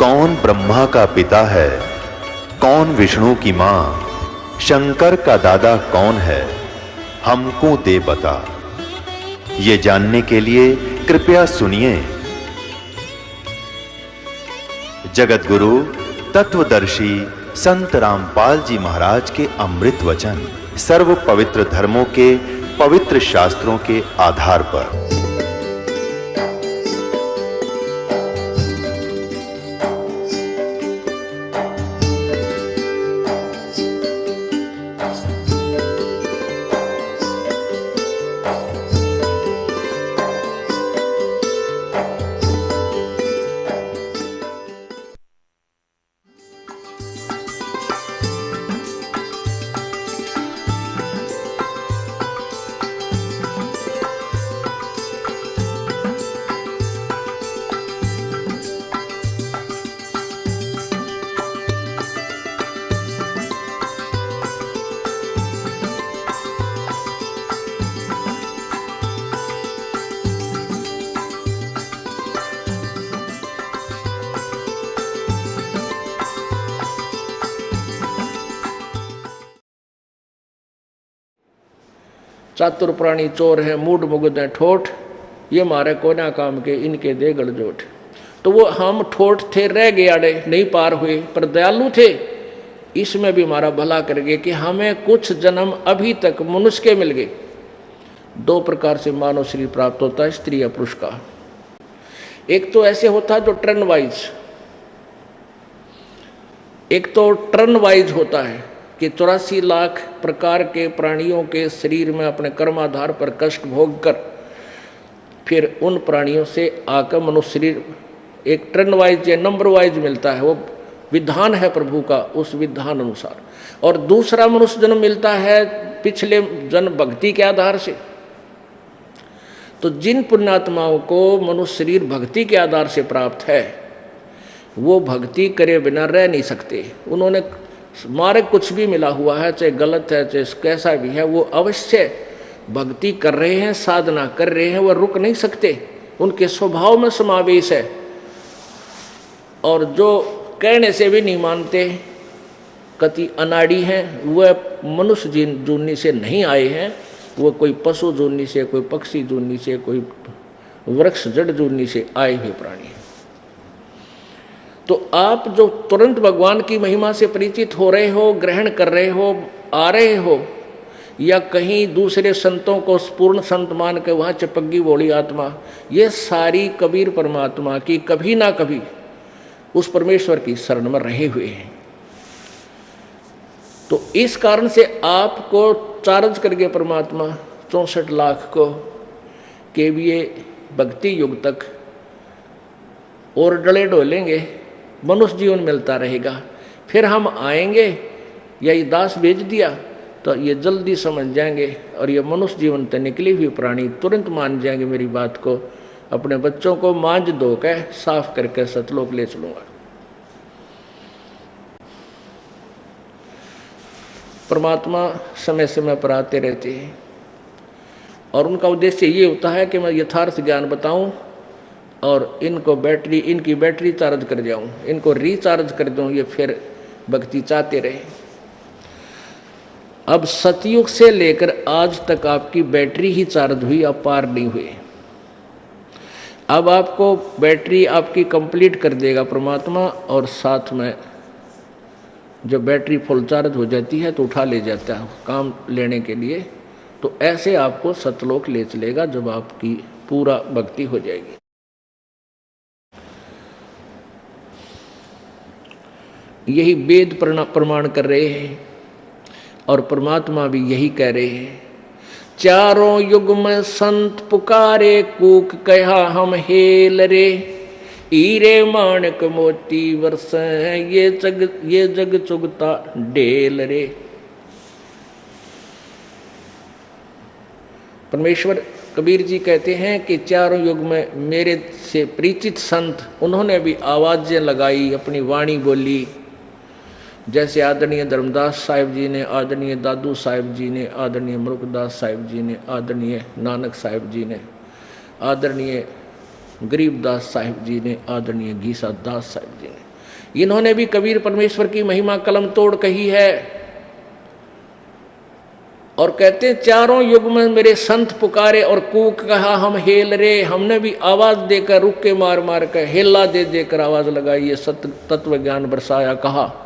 कौन ब्रह्मा का पिता है, कौन विष्णु की मां, शंकर का दादा कौन है, हमको दे बता। ये जानने के लिए कृपया सुनिए। जगत गुरु तत्वदर्शी संत रामपाल जी महाराज के अमृत वचन सर्व पवित्र धर्मों के पवित्र शास्त्रों के आधार पर। चातुर प्राणी चोर है, मूड मुगद है ठोठ, ये मारे कोना काम के, इनके दे गलजोट। तो वो हम ठोठ थे, रह गए आड़े, नहीं पार हुए, पर दयालु थे, इसमें भी हमारा भला कर गए कि हमें कुछ जन्म अभी तक मनुष्य के मिल गए। दो प्रकार से मानव शरीर प्राप्त होता है, स्त्री या पुरुष का। एक तो ऐसे होता है जो टर्न वाइज, एक तो टर्न वाइज होता है कि 84 लाख प्रकार के प्राणियों के शरीर में अपने कर्माधार पर कष्ट भोग कर फिर उन प्राणियों से आकर मनुष्य शरीर एक टर्न वाइज या नंबर वाइज मिलता है। वो विधान है प्रभु का, उस विधान अनुसार। और दूसरा मनुष्य जन्म मिलता है पिछले जन्म भक्ति के आधार से। तो जिन पुण्यात्माओं को मनुष्य शरीर भक्ति के आधार से प्राप्त है, वो भक्ति करे बिना रह नहीं सकते। उन्होंने मार्ग कुछ भी मिला हुआ है, चाहे गलत है चाहे कैसा भी है, वो अवश्य भक्ति कर रहे हैं, साधना कर रहे हैं, वो रुक नहीं सकते, उनके स्वभाव में समावेश है। और जो कहने से भी नहीं मानते, कति अनाड़ी हैं, वह मनुष्य जूनी से नहीं आए हैं, वो कोई पशु जूनी से, कोई पक्षी जूनी से, कोई वृक्ष जड़ जूनी से आए हुए प्राणी हैं। तो आप जो तुरंत भगवान की महिमा से परिचित हो रहे हो, ग्रहण कर रहे हो, आ रहे हो, या कहीं दूसरे संतों को पूर्ण संत मान के वहाँ चिपकी बोली आत्मा, ये सारी कबीर परमात्मा की कभी ना कभी उस परमेश्वर की शरण में रहे हुए हैं। तो इस कारण से आपको चार्ज करके परमात्मा 64 लाख को के लिए भक्ति युग तक और डले डोलेंगे, मनुष्य जीवन मिलता रहेगा। फिर हम आएंगे, यही दास भेज दिया तो ये जल्दी समझ जाएंगे, और ये मनुष्य जीवन से निकली हुई प्राणी तुरंत मान जाएंगे मेरी बात को। अपने बच्चों को मांझ धो के साफ करके सतलोक ले चलूंगा। परमात्मा समय समय पर आते रहते हैं, और उनका उद्देश्य ये होता है कि मैं यथार्थ ज्ञान बताऊं और इनको इनकी बैटरी चार्ज कर जाऊं, इनको रिचार्ज कर दूं, ये फिर भक्ति चाहते रहे। अब सतयुग से लेकर आज तक आपकी बैटरी ही चार्ज हुई, आप पार नहीं हुए। अब आपको बैटरी आपकी कंप्लीट कर देगा परमात्मा, और साथ में जब बैटरी फुल चार्ज हो जाती है तो उठा ले जाता है काम लेने के लिए। तो ऐसे आपको सतलोक ले चलेगा जब आपकी पूरा भक्ति हो जाएगी। यही वेद प्रमाण कर रहे हैं, और परमात्मा भी यही कह रहे हैं। चारों युग में संत पुकारे, कूक कहा हम हेल रे, हीरे माणक मोती वर्षे, ये जग चुगता ढेल रे। परमेश्वर कबीर जी कहते हैं कि चारों युग में मेरे से परिचित संत, उन्होंने भी आवाजें लगाई, अपनी वाणी बोली। जैसे आदरणीय धर्मदास साहिब जी ने, आदरणीय दादू साहिब जी ने, आदरणीय मुरुखदास साहिब जी ने, आदरणीय नानक साहिब जी ने, आदरणीय गरीबदास साहिब जी ने, आदरणीय गीसा दास साहिब जी ने, इन्होंने भी कबीर परमेश्वर की महिमा कलम तोड़ कही है और कहते हैं चारों युग में मेरे संत पुकारे और कूक कहा हम हेल रे। हमने भी आवाज देकर रुक के मार मार कर हेला दे देकर आवाज लगाई, ये सत्य तत्व ज्ञान बरसाया कहा।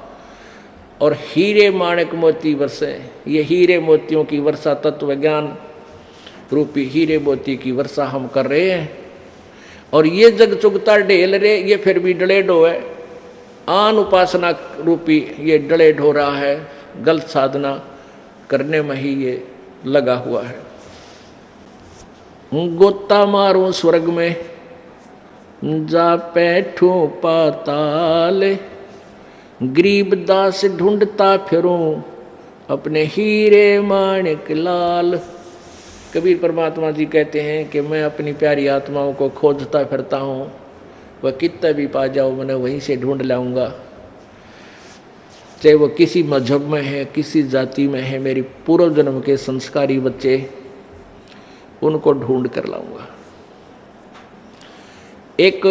और हीरे माणिक मोती बरसे, ये हीरे मोतियों की वर्षा, तत्व ज्ञान रूपी हीरे मोती की वर्षा हम कर रहे हैं। और ये जग चुगता ढेल रे, ये फिर भी डले ढो है, आन उपासना रूपी ये डले ढो रहा है, गलत साधना करने में ही ये लगा हुआ है। गोता मारूं स्वर्ग में जा बैठूं पाताल, गरीब दास ढूंढता फिरूं अपने हीरे माणिक लाल। कबीर परमात्मा जी कहते हैं कि मैं अपनी प्यारी आत्माओं को खोजता फिरता हूँ, वह कितना भी पा जाओ मैंने वहीं से ढूंढ लाऊंगा, चाहे वो किसी मजहब में है, किसी जाति में है। मेरी पूर्व जन्म के संस्कारी बच्चे, उनको ढूंढ कर लाऊंगा। एक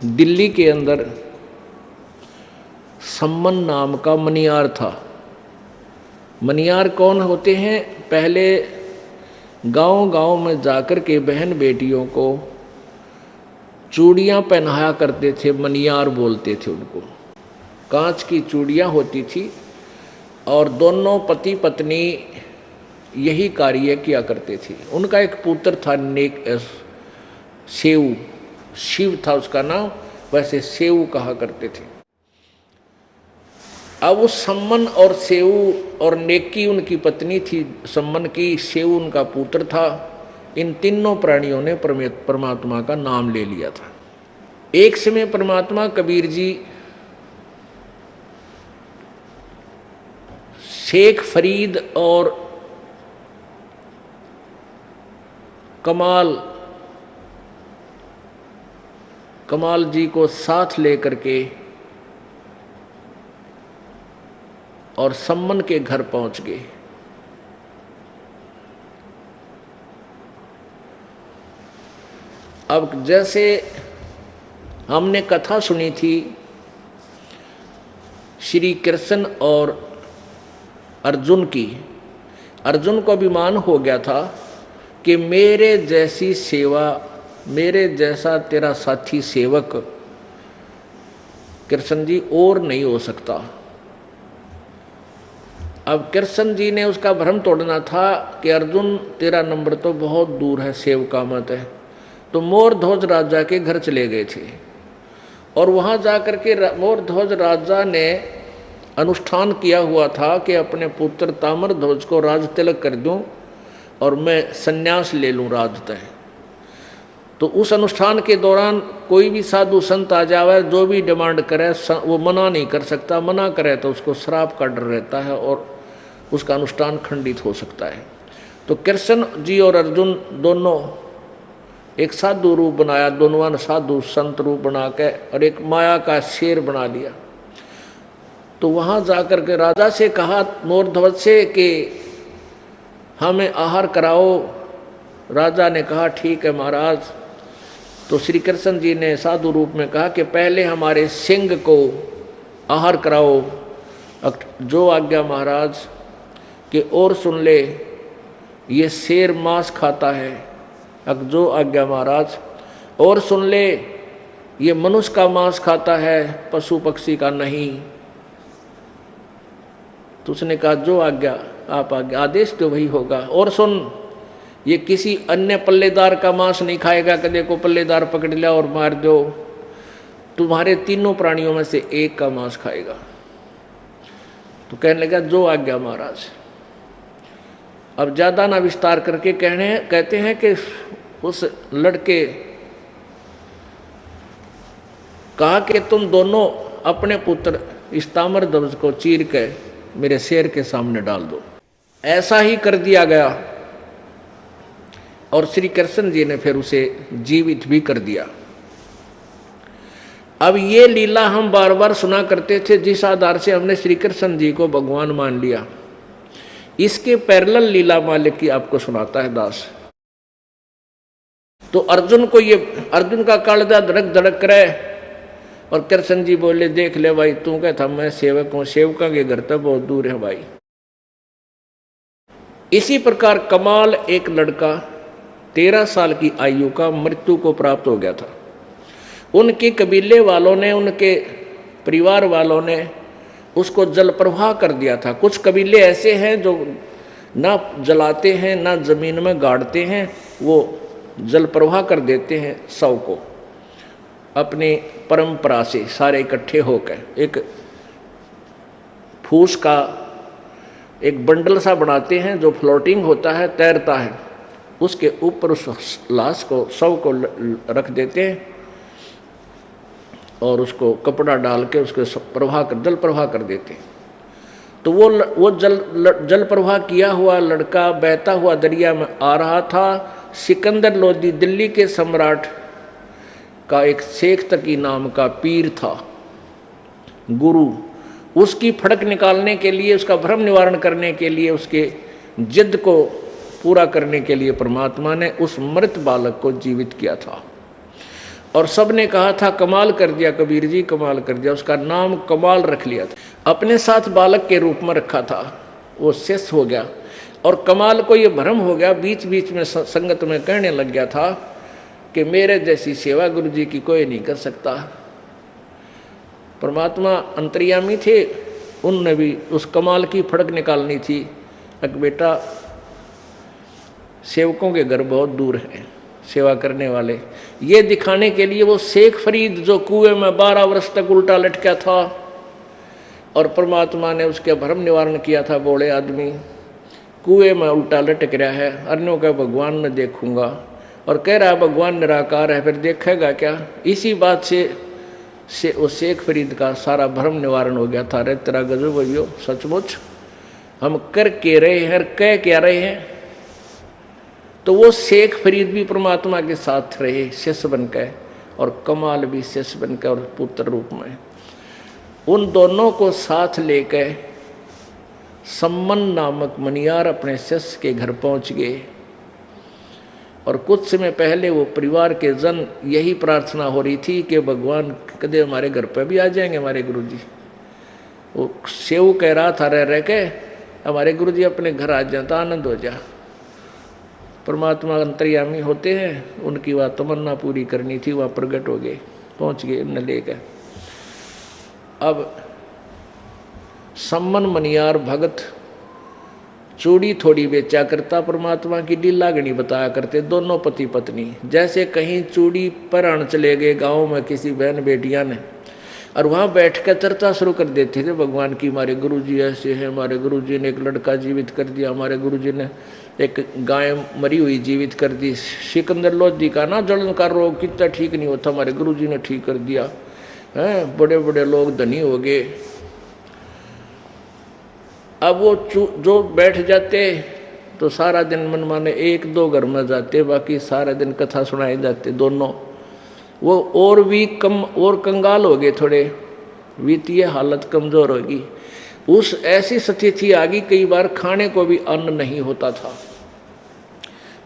दिल्ली के अंदर सम्मन नाम का मनियार था। मनियार कौन होते हैं? पहले गांव-गांव में जाकर के बहन बेटियों को चूड़ियाँ पहनाया करते थे, मनियार बोलते थे उनको। कांच की चूड़ियाँ होती थी और दोनों पति पत्नी यही कार्य किया करते थे। उनका एक पुत्र था सेऊ, शिव था उसका नाम, वैसे सेऊ कहा करते थे। अब उस सम्मन और सेऊ और नेकी उनकी पत्नी थी, सम्मन की, सेऊ उनका पुत्र था। इन तीनों प्राणियों ने परमात्मा का नाम ले लिया था। एक समय परमात्मा कबीर जी शेख फरीद और कमाल जी को साथ लेकर के और सम्मन के घर पहुंच गए। अब जैसे हमने कथा सुनी थी श्री कृष्ण और अर्जुन की, अर्जुन को अभिमान हो गया था कि मेरे जैसी सेवा, मेरे जैसा तेरा साथी सेवक कृष्ण जी और नहीं हो सकता। अब कृष्ण जी ने उसका भ्रम तोड़ना था कि अर्जुन तेरा नंबर तो बहुत दूर है, सेवका मत है। तो मोरध्वज राजा के घर चले गए थे और वहाँ जाकर के मोरध्वज राजा ने अनुष्ठान किया हुआ था कि अपने पुत्र ताम्रध्वज को राज तिलक कर दूं और मैं संन्यास ले लूं राजतः। तो उस अनुष्ठान के दौरान कोई भी साधु संत आ जावे, जो भी डिमांड करे वो मना नहीं कर सकता, मना करे तो उसको श्राप का डर रहता है और उसका अनुष्ठान खंडित हो सकता है। तो कृष्ण जी और अर्जुन दोनों एक साधु रूप बनाया, दोनों साधु संत रूप बना के और एक माया का शेर बना लिया। तो वहाँ जाकर के राजा से कहा मोरध्वज से कि हमें आहार कराओ। राजा ने कहा ठीक है महाराज। तो श्री कृष्ण जी ने साधु रूप में कहा कि पहले हमारे सिंह को आहार कराओ। जो आज्ञा महाराज। कि और सुन ले, ये शेर मांस खाता है। जो आज्ञा महाराज। और सुन ले, ये मनुष्य का मांस खाता है, पशु पक्षी का नहीं। तो उसने कहा जो आज्ञा आप आज्ञा, आदेश तो वही होगा। और सुन, ये किसी अन्य पल्लेदार का मांस नहीं खाएगा, कदे को पल्लेदार पकड़ लिया और मार दो, तुम्हारे तीनों प्राणियों में से एक का मांस खाएगा। तो कहने लगा जो आज्ञा महाराज। अब ज़्यादा ना विस्तार करके कहते हैं कि उस लड़के कहा कि तुम दोनों अपने पुत्र इस ताम्रध्वज को चीर के मेरे शेर के सामने डाल दो। ऐसा ही कर दिया गया और श्री कृष्ण जी ने फिर उसे जीवित भी कर दिया। अब ये लीला हम बार बार सुना करते थे, जिस आधार से हमने श्री कृष्ण जी को भगवान मान लिया। इसके पैरेलल लीला मालिक की आपको सुनाता है दास। तो अर्जुन को ये, अर्जुन का कालजा धड़क धड़क करे और कृष्ण जी बोले, देख ले भाई, तू कहता मैं सेवक हूं, सेवका के घर तो बहुत दूर है भाई। इसी प्रकार कमाल एक लड़का 13 साल की आयु का मृत्यु को प्राप्त हो गया था। उनके कबीले वालों ने, उनके परिवार वालों ने उसको जल प्रवाह कर दिया था। कुछ कबीले ऐसे हैं जो ना जलाते हैं ना जमीन में गाड़ते हैं, वो जल प्रवाह कर देते हैं शव को। अपनी परंपरा से सारे इकट्ठे होकर एक फूस का एक बंडल सा बनाते हैं जो फ्लोटिंग होता है, तैरता है, उसके ऊपर उस लाश को, शव को रख देते हैं और उसको कपड़ा डाल के उसके जल प्रवाह कर देते हैं। तो वो जल प्रवाह किया हुआ लड़का बहता हुआ दरिया में आ रहा था। सिकंदर लोदी दिल्ली के सम्राट का एक शेख तकी नाम का पीर था, गुरु। उसकी फड़क निकालने के लिए, उसका भ्रम निवारण करने के लिए, उसके जिद को पूरा करने के लिए परमात्मा ने उस मृत बालक को जीवित किया था। और सब ने कहा था, कमाल कर दिया कबीर जी, कमाल कर दिया। उसका नाम कमाल रख लिया था। अपने साथ बालक के रूप में रखा था। वो शेष हो गया और कमाल को ये भ्रम हो गया, बीच बीच में संगत में कहने लग गया था कि मेरे जैसी सेवा गुरु जी की कोई नहीं कर सकता। परमात्मा अंतर्यामी थे, उनने भी उस कमाल की फड़क निकालनी थी। एक बेटा, सेवकों के घर बहुत दूर है सेवा करने वाले, ये दिखाने के लिए वो शेख फरीद जो कुएं में 12 वर्ष तक उल्टा लटका था और परमात्मा ने उसके भ्रम निवारण किया था। बोले आदमी कुएं में उल्टा लटक रहा है, अन्यों का भगवान न देखूंगा, और कह रहा है भगवान निराकार है, फिर देखेगा क्या। इसी बात से उस शेख फरीद का सारा भ्रम निवारण हो गया था। रे तेरा गजब भैयो, सचमुच हम कर के रहे हैं, कह क्या रहे हैं। तो वो शेख फरीद भी परमात्मा के साथ रहे शिष्य बनकर, और कमाल भी शिष्य बनकर और पुत्र रूप में। उन दोनों को साथ लेकर सम्मन नामक मनियार अपने शिष्य के घर पहुंच गए। और कुछ समय पहले वो परिवार के जन यही प्रार्थना हो रही थी कि भगवान कदे हमारे घर पर भी आ जाएंगे हमारे गुरुजी। वो सेव कह रहा था रह के, हमारे गुरुजी अपने घर आ जाए तो आनंद हो जा। परमात्मा अंतर्यामी होते हैं, उनकी वह तमन्ना पूरी करनी थी, वह प्रकट हो गए, पहुंच गए उन्हें लेकर। अब सम्मन मनियार भगत चूड़ी थोड़ी बेचा करता, परमात्मा की लीलागणी बताया करते दोनों पति पत्नी। जैसे कहीं चूड़ी परान चले गए गाँव में किसी बहन बेटियां ने, और वहाँ बैठ कर चर्चा शुरू कर देते थे भगवान की। हमारे गुरुजी ऐसे हैं, हमारे गुरुजी ने एक लड़का जीवित कर दिया, हमारे गुरुजी ने एक गाय मरी हुई जीवित कर दी, सिकंदर लोधी का ना जलन का रोग कितना ठीक नहीं होता, हमारे गुरुजी ने ठीक कर दिया है, बड़े बड़े लोग धनी हो गए। अब वो जो बैठ जाते तो सारा दिन मन माने 1-2 घर में जाते, बाकी सारा दिन कथा सुनाए जाते दोनों। वो और भी कम और कंगाल हो गए, थोड़े वित्तीय हालत कमजोर होगी। उस ऐसी स्थिति आ गई, कई बार खाने को भी अन्न नहीं होता था।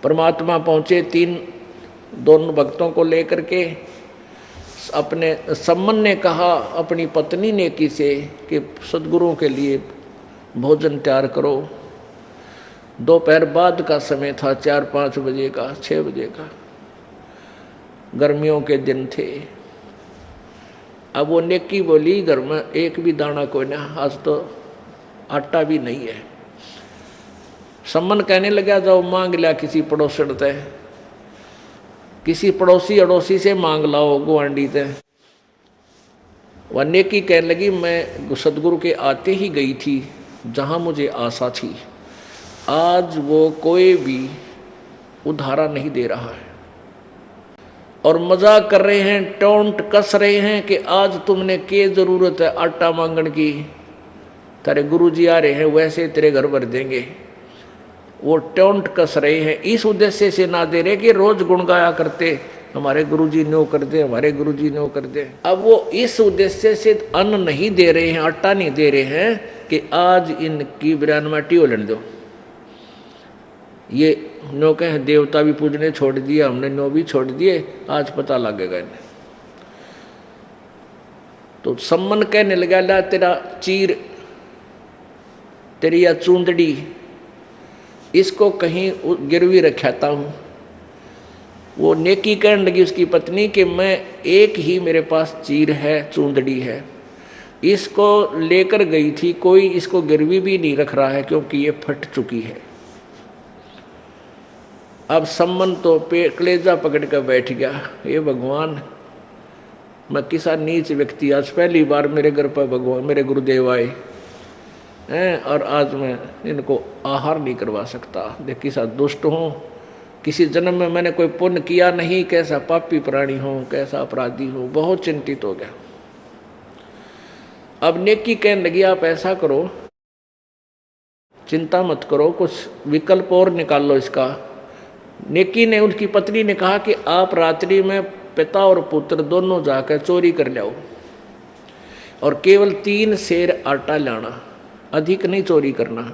परमात्मा पहुँचे दोनों भक्तों को लेकर के। अपने सम्मन ने कहा अपनी पत्नी नेकी से कि सदगुरुओं के लिए भोजन तैयार करो। दोपहर बाद का समय था, 4-5 बजे का, 6 बजे का, गर्मियों के दिन थे। अब वो नेकी बोली, घर में एक भी दाना कोई ना, आज तो आटा भी नहीं है। सम्मन कहने लगा, जाओ मांग लिया किसी पड़ोसन से, किसी पड़ोसी अड़ोसी से मांग लाओ गुआंडी से। वह नेकी कहने लगी, मैं सदगुरु के आते ही गई थी जहाँ मुझे आशा थी, आज वो कोई भी उधारा नहीं दे रहा है और मजाक कर रहे हैं, टोंट कस रहे हैं कि आज तुमने के जरूरत है आटा मांगने की, तेरे गुरुजी आ रहे हैं वैसे तेरे घर भर देंगे। वो टोंट कस रहे हैं, इस उद्देश्य से ना दे रहे कि रोज गुण गाया करते हमारे गुरुजी न्यो कर दे, हमारे गुरुजी न्यो कर दे। अब वो इस उद्देश्य से अन्न नहीं दे रहे हैं, आटा नहीं दे रहे हैं कि आज इनकी बिरान माटी हो लेने दो। ये न्यो कहे देवता भी पूजने छोड़ दिया, हमने न्यो भी छोड़ दिए, आज पता लगेगा इन्हें। तो सम्मन कहने लगा, ला तेरा चीर, तेरी या चूंदड़ी, इसको कहीं गिरवी रखाता हूँ। वो नेकी कहने लगी उसकी पत्नी कि मैं एक ही मेरे पास चीर है, चूंदड़ी है, इसको लेकर गई थी, कोई इसको गिरवी भी नहीं रख रहा है क्योंकि ये फट चुकी है। अब सम्मन तो कलेजा पकड़ कर बैठ गया, ये भगवान, मैं किसा नीच व्यक्ति, आज पहली बार मेरे घर पर भगवान मेरे गुरुदेव आए हैं और आज मैं इनको आहार नहीं करवा सकता। देख किसा दुष्ट हूँ, किसी जन्म में मैंने कोई पुण्य किया नहीं, कैसा पापी प्राणी हूँ, कैसा अपराधी हूँ। बहुत चिंतित हो गया। अब नेकी कहने लगी, आप ऐसा करो, चिंता मत करो, कुछ विकल्प और निकाल लो इसका। नेकी ने, उनकी पत्नी ने कहा कि आप रात्रि में पिता और पुत्र दोनों जाकर चोरी कर लाओ और केवल 3 सेर आटा लाना, अधिक नहीं चोरी करना।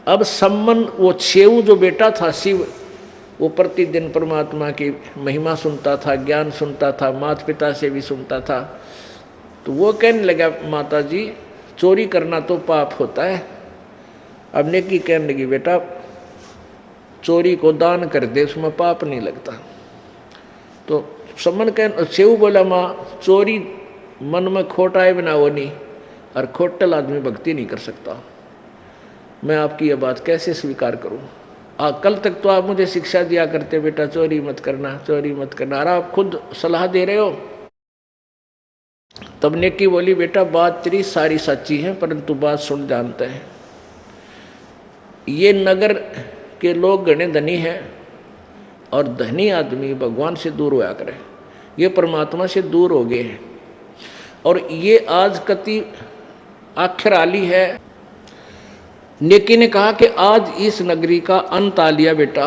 अब सम्मन, वो शेऊ जो बेटा था शिव, वो प्रतिदिन परमात्मा की महिमा सुनता था, ज्ञान सुनता था, माता पिता से भी सुनता था। तो वो कहने लगा, माता जी चोरी करना तो पाप होता है। अब नेकी कहने लगी, बेटा चोरी को दान कर दे, उसमें पाप नहीं लगता। तो सम्मन कह, शिव बोला, माँ चोरी मन में खोटाए बिना वो नहीं, और खोटल आदमी भक्ति नहीं कर सकता। मैं आपकी ये बात कैसे स्वीकार करूं? कल तक तो आप मुझे शिक्षा दिया करते, बेटा चोरी मत करना, चोरी मत करना, और आप खुद सलाह दे रहे हो। तब नेकी बोली, बेटा बात तेरी सारी सच्ची है, परंतु बात सुन जानते हैं, ये नगर के लोग गणे धनी हैं और धनी आदमी भगवान से दूर होया करे, ये परमात्मा से दूर हो गए हैं, और ये आज कति आखिर आली है। नेकी ने कहा कि आज इस नगरी का अंत आ लिया बेटा,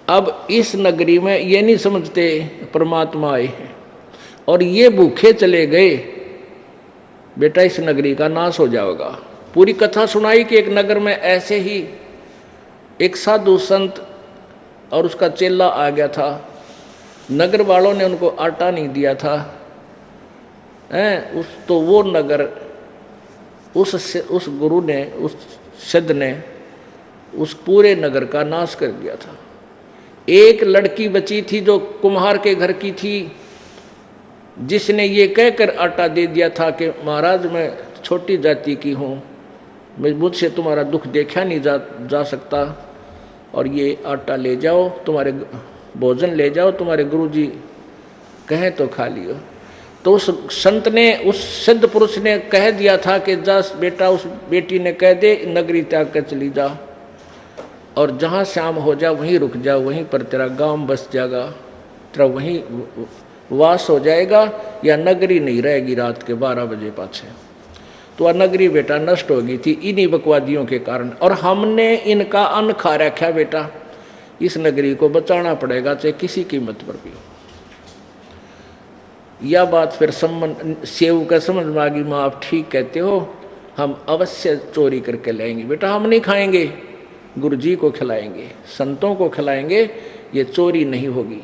अब इस नगरी में ये नहीं समझते परमात्मा आए हैं, और ये भूखे चले गए बेटा, इस नगरी का नाश हो जाएगा। पूरी कथा सुनाई कि एक नगर में ऐसे ही एक साधु संत और उसका चेला आ गया था। नगर वालों ने उनको आटा नहीं दिया था, तो वो नगर उस गुरु ने, उस सिद्ध ने उस पूरे नगर का नाश कर दिया था। एक लड़की बची थी जो कुम्हार के घर की थी, जिसने ये कहकर आटा दे दिया था कि महाराज मैं छोटी जाति की हूँ, मुझसे तुम्हारा दुख देखा नहीं जा सकता, और ये आटा ले जाओ, तुम्हारे भोजन ले जाओ, तुम्हारे गुरुजी कहें तो खा लियो। तो उस संत ने, उस सिद्ध पुरुष ने कह दिया था कि जा बेटा, उस बेटी ने कह दे नगरी त्याग कर चली जा, और जहाँ शाम हो जा वहीं रुक जा, वहीं पर तेरा गांव बस जाएगा, तेरा वहीं वास हो जाएगा, या नगरी नहीं रहेगी रात के 12 बजे पाछे। तो वह नगरी बेटा नष्ट हो गई थी इन्हीं बकवादियों के कारण, और हमने इनका अन्न खा रखा बेटा, इस नगरी को बचाना पड़ेगा चाहे किसी कीमत पर भी हो। यह बात फिर सेव का समझ में आ गई, माँ आप ठीक कहते हो, हम अवश्य चोरी करके लाएंगे बेटा, हम नहीं खाएंगे, गुरुजी को खिलाएंगे, संतों को खिलाएंगे, ये चोरी नहीं होगी।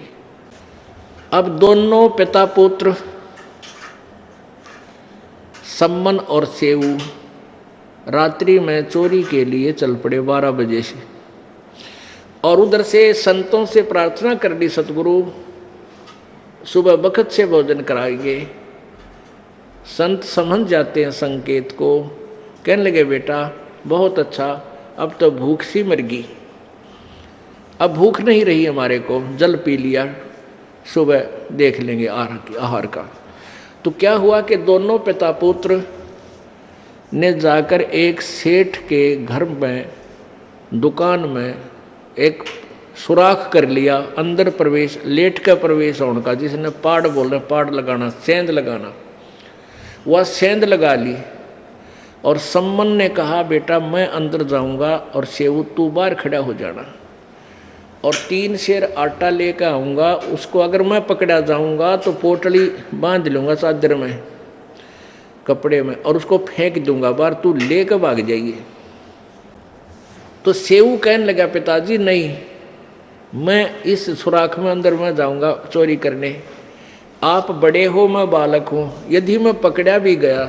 अब दोनों पिता पुत्र सम्मन और सेऊ रात्रि में चोरी के लिए चल पड़े 12 बजे से, और उधर से संतों से प्रार्थना कर ली, सतगुरु सुबह बखत से भोजन कराएंगे। संत समझ जाते हैं संकेत को, कहने लगे बेटा बहुत अच्छा, अब तो भूख सी मर गई, अब भूख नहीं रही हमारे को, जल पी लिया, सुबह देख लेंगे आहार का। तो क्या हुआ कि दोनों पिता पुत्र ने जाकर एक सेठ के घर में, दुकान में एक सुराख कर लिया, अंदर प्रवेश, लेट का प्रवेश होने का, जिसने पाड़ बोल रहे, पाड़ लगाना, सेंध लगाना, वह सेंध लगा ली। और सम्मन ने कहा बेटा मैं अंदर जाऊंगा और सेऊ तू बाहर खड़ा हो जाना, और 3 सेर आटा लेकर आऊँगा, उसको अगर मैं पकड़ा जाऊँगा तो पोटली बांध लूँगा चादर में, कपड़े में, और उसको फेंक दूंगा बाहर, तू लेकर भाग जाइए। तो सेऊ कहने लगा पिताजी नहीं, मैं इस सुराख में अंदर में जाऊँगा चोरी करने, आप बड़े हो, मैं बालक हूँ, यदि मैं पकड़ा भी गया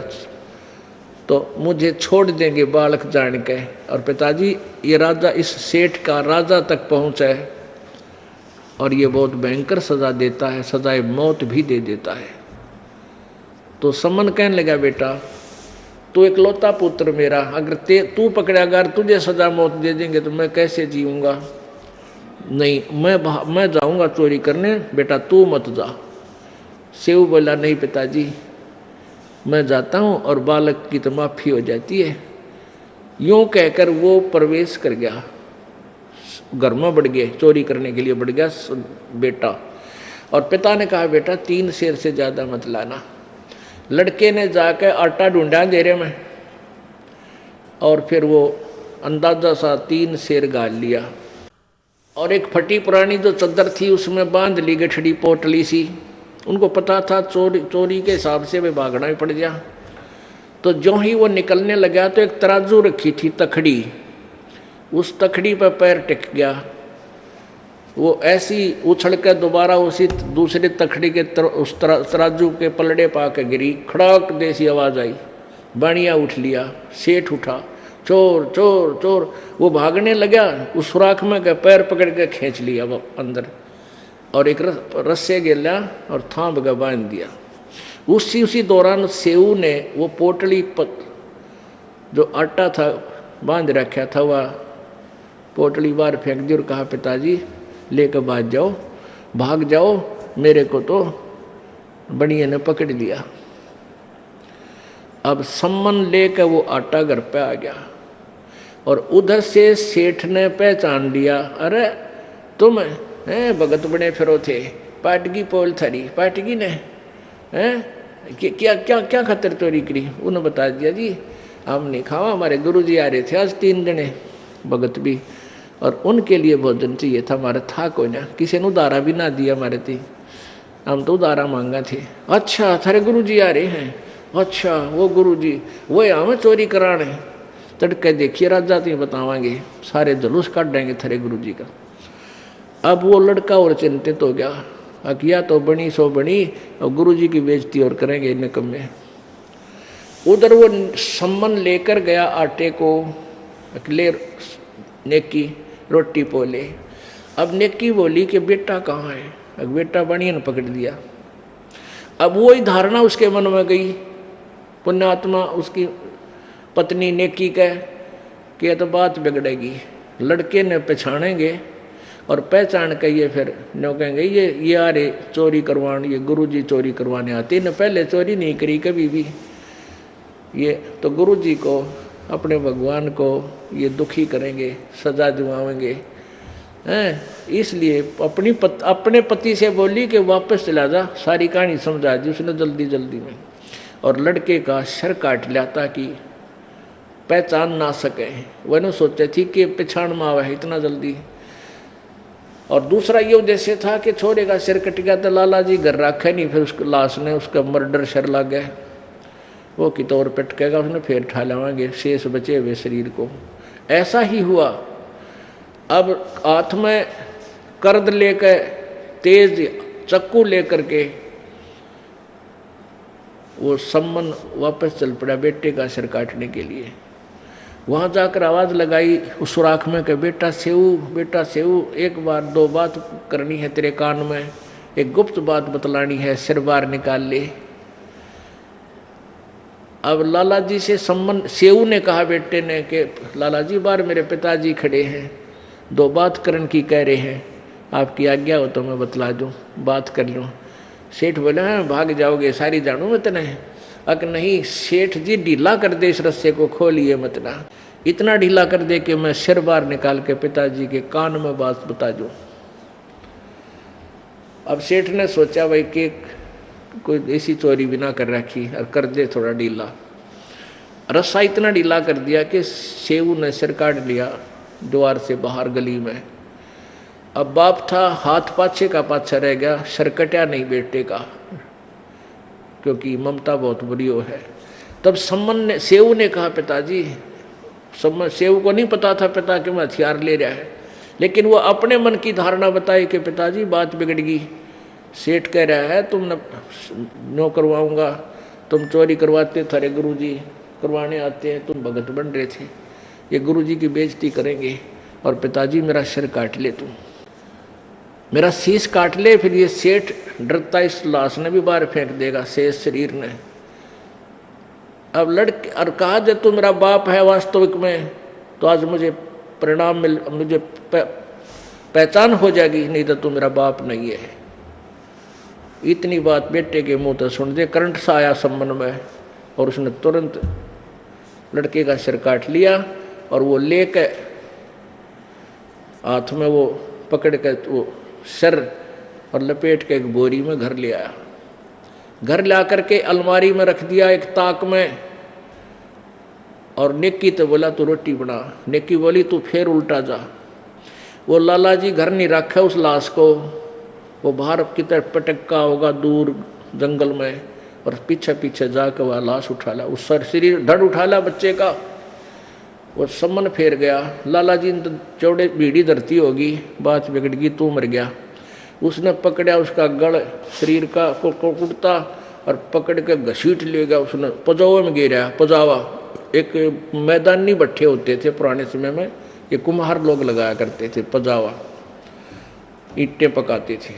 तो मुझे छोड़ देंगे बालक जान के। और पिताजी ये राजा इस सेठ का राजा तक पहुँचा है और ये बहुत भयंकर सज़ा देता है, सज़ाए मौत भी दे देता है। तो सम्मन कहने लगा, बेटा तू इकलौता पुत्र मेरा, अगर तू पकड़ा, अगर तुझे सज़ा मौत दे देंगे तो मैं कैसे जीऊँगा? नहीं, मैं जाऊँगा चोरी करने, बेटा तू मत जा। सेऊ बोला, नहीं पिताजी मैं जाता हूँ और बालक की तो माफ़ी हो जाती है। यूँ कहकर वो प्रवेश कर गया, घर में बढ़ गए, चोरी करने के लिए बढ़ गया बेटा। और पिता ने कहा, बेटा 3 सेर से ज़्यादा मत लाना। लड़के ने जाकर आटा ढूंढा अंधेरे में और फिर वो अंदाजा सा 3 सेर गाल लिया और एक फटी पुरानी जो चद्दर थी उसमें बांध ली गठड़ी पोटली सी। उनको पता था चोरी के हिसाब से वे भागना ही पड़ गया। तो जो ही वो निकलने लगा तो एक तराजू रखी थी तखड़ी, उस तखड़ी पर पैर टिक गया। वो ऐसी उछल कर दोबारा उसी दूसरे तखड़ी के उस तराजू के पलड़े पा के गिरी। खड़ाक जैसी आवाज़ आई, बाणिया उठ लिया। सेठ उठा, चोर चोर चोर। वो भागने लगा, उस सुराख में के पैर पकड़ के खींच लिया वो अंदर और एक रस्से गिला और थाम का बांध दिया। उसी दौरान सेऊ ने वो पोटली जो आटा था बांध रखा था वह पोटली बाहर फेंक दी और कहा, पिताजी लेकर भाग जाओ, मेरे को तो बनिए ने पकड़ लिया। अब सम्मन लेकर वो आटा घर पे आ गया और उधर से सेठ ने पहचान लिया, अरे तुम भगत बने फिरो थे, पाटगी पोल थरी, पाटगी ने क्या क्या क्या खातिर चोरी करी? उन्होंने बता दिया, जी हम नहीं खावा, हमारे गुरुजी आ रहे थे आज 3 जने भगत भी, और उनके लिए भोजन चाहिए था, हमारा था कोई ना, किसी ने उधारा भी ना दिया हमारे थी, हम तो उधारा मांगा थे। अच्छा थारे गुरुजी आ रहे हैं, अच्छा वो गुरुजी वो हमें चोरी कराने, तड़के देखिए राजा तो बतावांगे, सारे जुलूस काट देंगे थारे गुरुजी का। अब वो लड़का और चिंतित हो गया, अकिया तो बनी सो बनी और गुरुजी की बेइज्जती और करेंगे निकम्मे। उधर वो सम्मन लेकर गया आटे को, अकेले नेकी रोटी पोले। अब नेकी बोली कि बेटा कहाँ है? अब बेटा बनिया ने पकड़ दिया। अब वही धारणा उसके मन में गई, पुण्यात्मा उसकी पत्नी नेकी कह कि तो बात बिगड़ेगी, लड़के ने पहचानेंगे और पहचान के ये फिर नो कहेंगे ये आ रहे चोरी करवाने, ये गुरुजी चोरी करवाने आते न, पहले चोरी नहीं करी कभी भी, ये तो गुरुजी को अपने भगवान को ये दुखी करेंगे, सजा दिलवाएंगे हैं। इसलिए अपने पति से बोली कि वापस चला जा, सारी कहानी समझा दी उसने जल्दी में, और लड़के का सर काट लिया ताकि पहचान ना सके। वह न सोचे थी कि पहचान में आवा है इतना जल्दी। और दूसरा ये उद्देश्य था कि छोरे का सिर कट गया तो लाला जी घर रखे नहीं, फिर उसको लाश ने उसका मर्डर शर लग गया, वो कि तौर पटकेगा उसने, फिर ठा लावांगे शेष बचे हुए शरीर को। ऐसा ही हुआ। अब हाथ में कर्द लेकर, तेज चक्कू लेकर के वो सम्मन वापस चल पड़ा बेटे का सिर काटने के लिए। वहाँ जाकर आवाज़ लगाई उस सुराख में कि बेटा सेऊ, एक बार 2 बात करनी है तेरे कान में, एक गुप्त बात बतलानी है, सिर बार निकाल ले। अब लाला जी से सम्मन सेऊ ने कहा बेटे ने कि लाला जी बाहर मेरे पिताजी खड़े हैं, 2 बात करन की कह रहे हैं, आपकी आज्ञा हो तो मैं बतला दूँ, बात कर लूँ। सेठ बोले हाँ भाग जाओगे, सारी जानू मत नहीं। अक नहीं सेठ जी ढीला कर दे इस रस्से को, खोलिए मत ना, इतना ढीला कर दे कि मैं सिर बार निकाल के पिताजी के कान में बात बता दूं। अब सेठ ने सोचा भाई कि कोई ऐसी चोरी भी ना कर रखी और कर दे थोड़ा ढीला। रस्सा इतना ढीला कर दिया कि सेऊ ने सिर काट लिया द्वार से बाहर गली में। अब बाप था हाथ पाछे का पाछा रह गया, सर कटा नहीं बेटे का, क्योंकि ममता बहुत बुरी हो है। तब सेऊ ने कहा पिताजी, सेऊ को नहीं पता था पिता कि मैं हथियार ले रहा है, लेकिन वो अपने मन की धारणा बताई कि पिताजी बात बिगड़ गई, सेठ कह रहा है तुम नो करवाऊंगा, तुम चोरी करवाते, थारे गुरुजी करवाने आते हैं, तुम भगत बन रहे थे, ये गुरुजी की बेइज्जती करेंगे और पिताजी मेरा सिर काट ले, तुम मेरा शीश काट ले। फिर ये सेठ डरता इस लाश ने भी बाहर फेंक देगा, शेष शरीर ने। अब लड़के और कहा जब तू मेरा बाप है वास्तविक में तो आज मुझे परिणाम मुझे पहचान हो जाएगी, नहीं तो तू मेरा बाप नहीं है। इतनी बात बेटे के मुंह तो सुन दे, करंट सा आया सम्मन में और उसने तुरंत लड़के का सिर काट लिया और वो लेके हाथ में वो पकड़ के वो सिर और लपेट के एक बोरी में घर ले आया। घर ला करके अलमारी में रख दिया एक ताक में। और नेकी तो बोला तू रोटी बना, नेकी बोली तू फिर उल्टा जा। वो लाला जी घर नहीं रखा उस लाश को, वो बाहर की तरफ पटका होगा दूर जंगल में और पीछे पीछे जाकर वह लाश उठा ला, उस शरीर धड़ उठा ला बच्चे का। वो सम्मन फेर गया, लाला जी ने तो चौड़े भीड़ी धरती होगी, बात बिगड़ गई, तू मर गया। उसने पकड़ा उसका गड़ शरीर का कुर्ता और पकड़ के घसीट ले गया, उसने पजावे में गिराया। पजावा एक मैदानी भट्ठे होते थे पुराने समय में, ये कुम्हार लोग लगाया करते थे, पजावा ईंटें पकाते थे,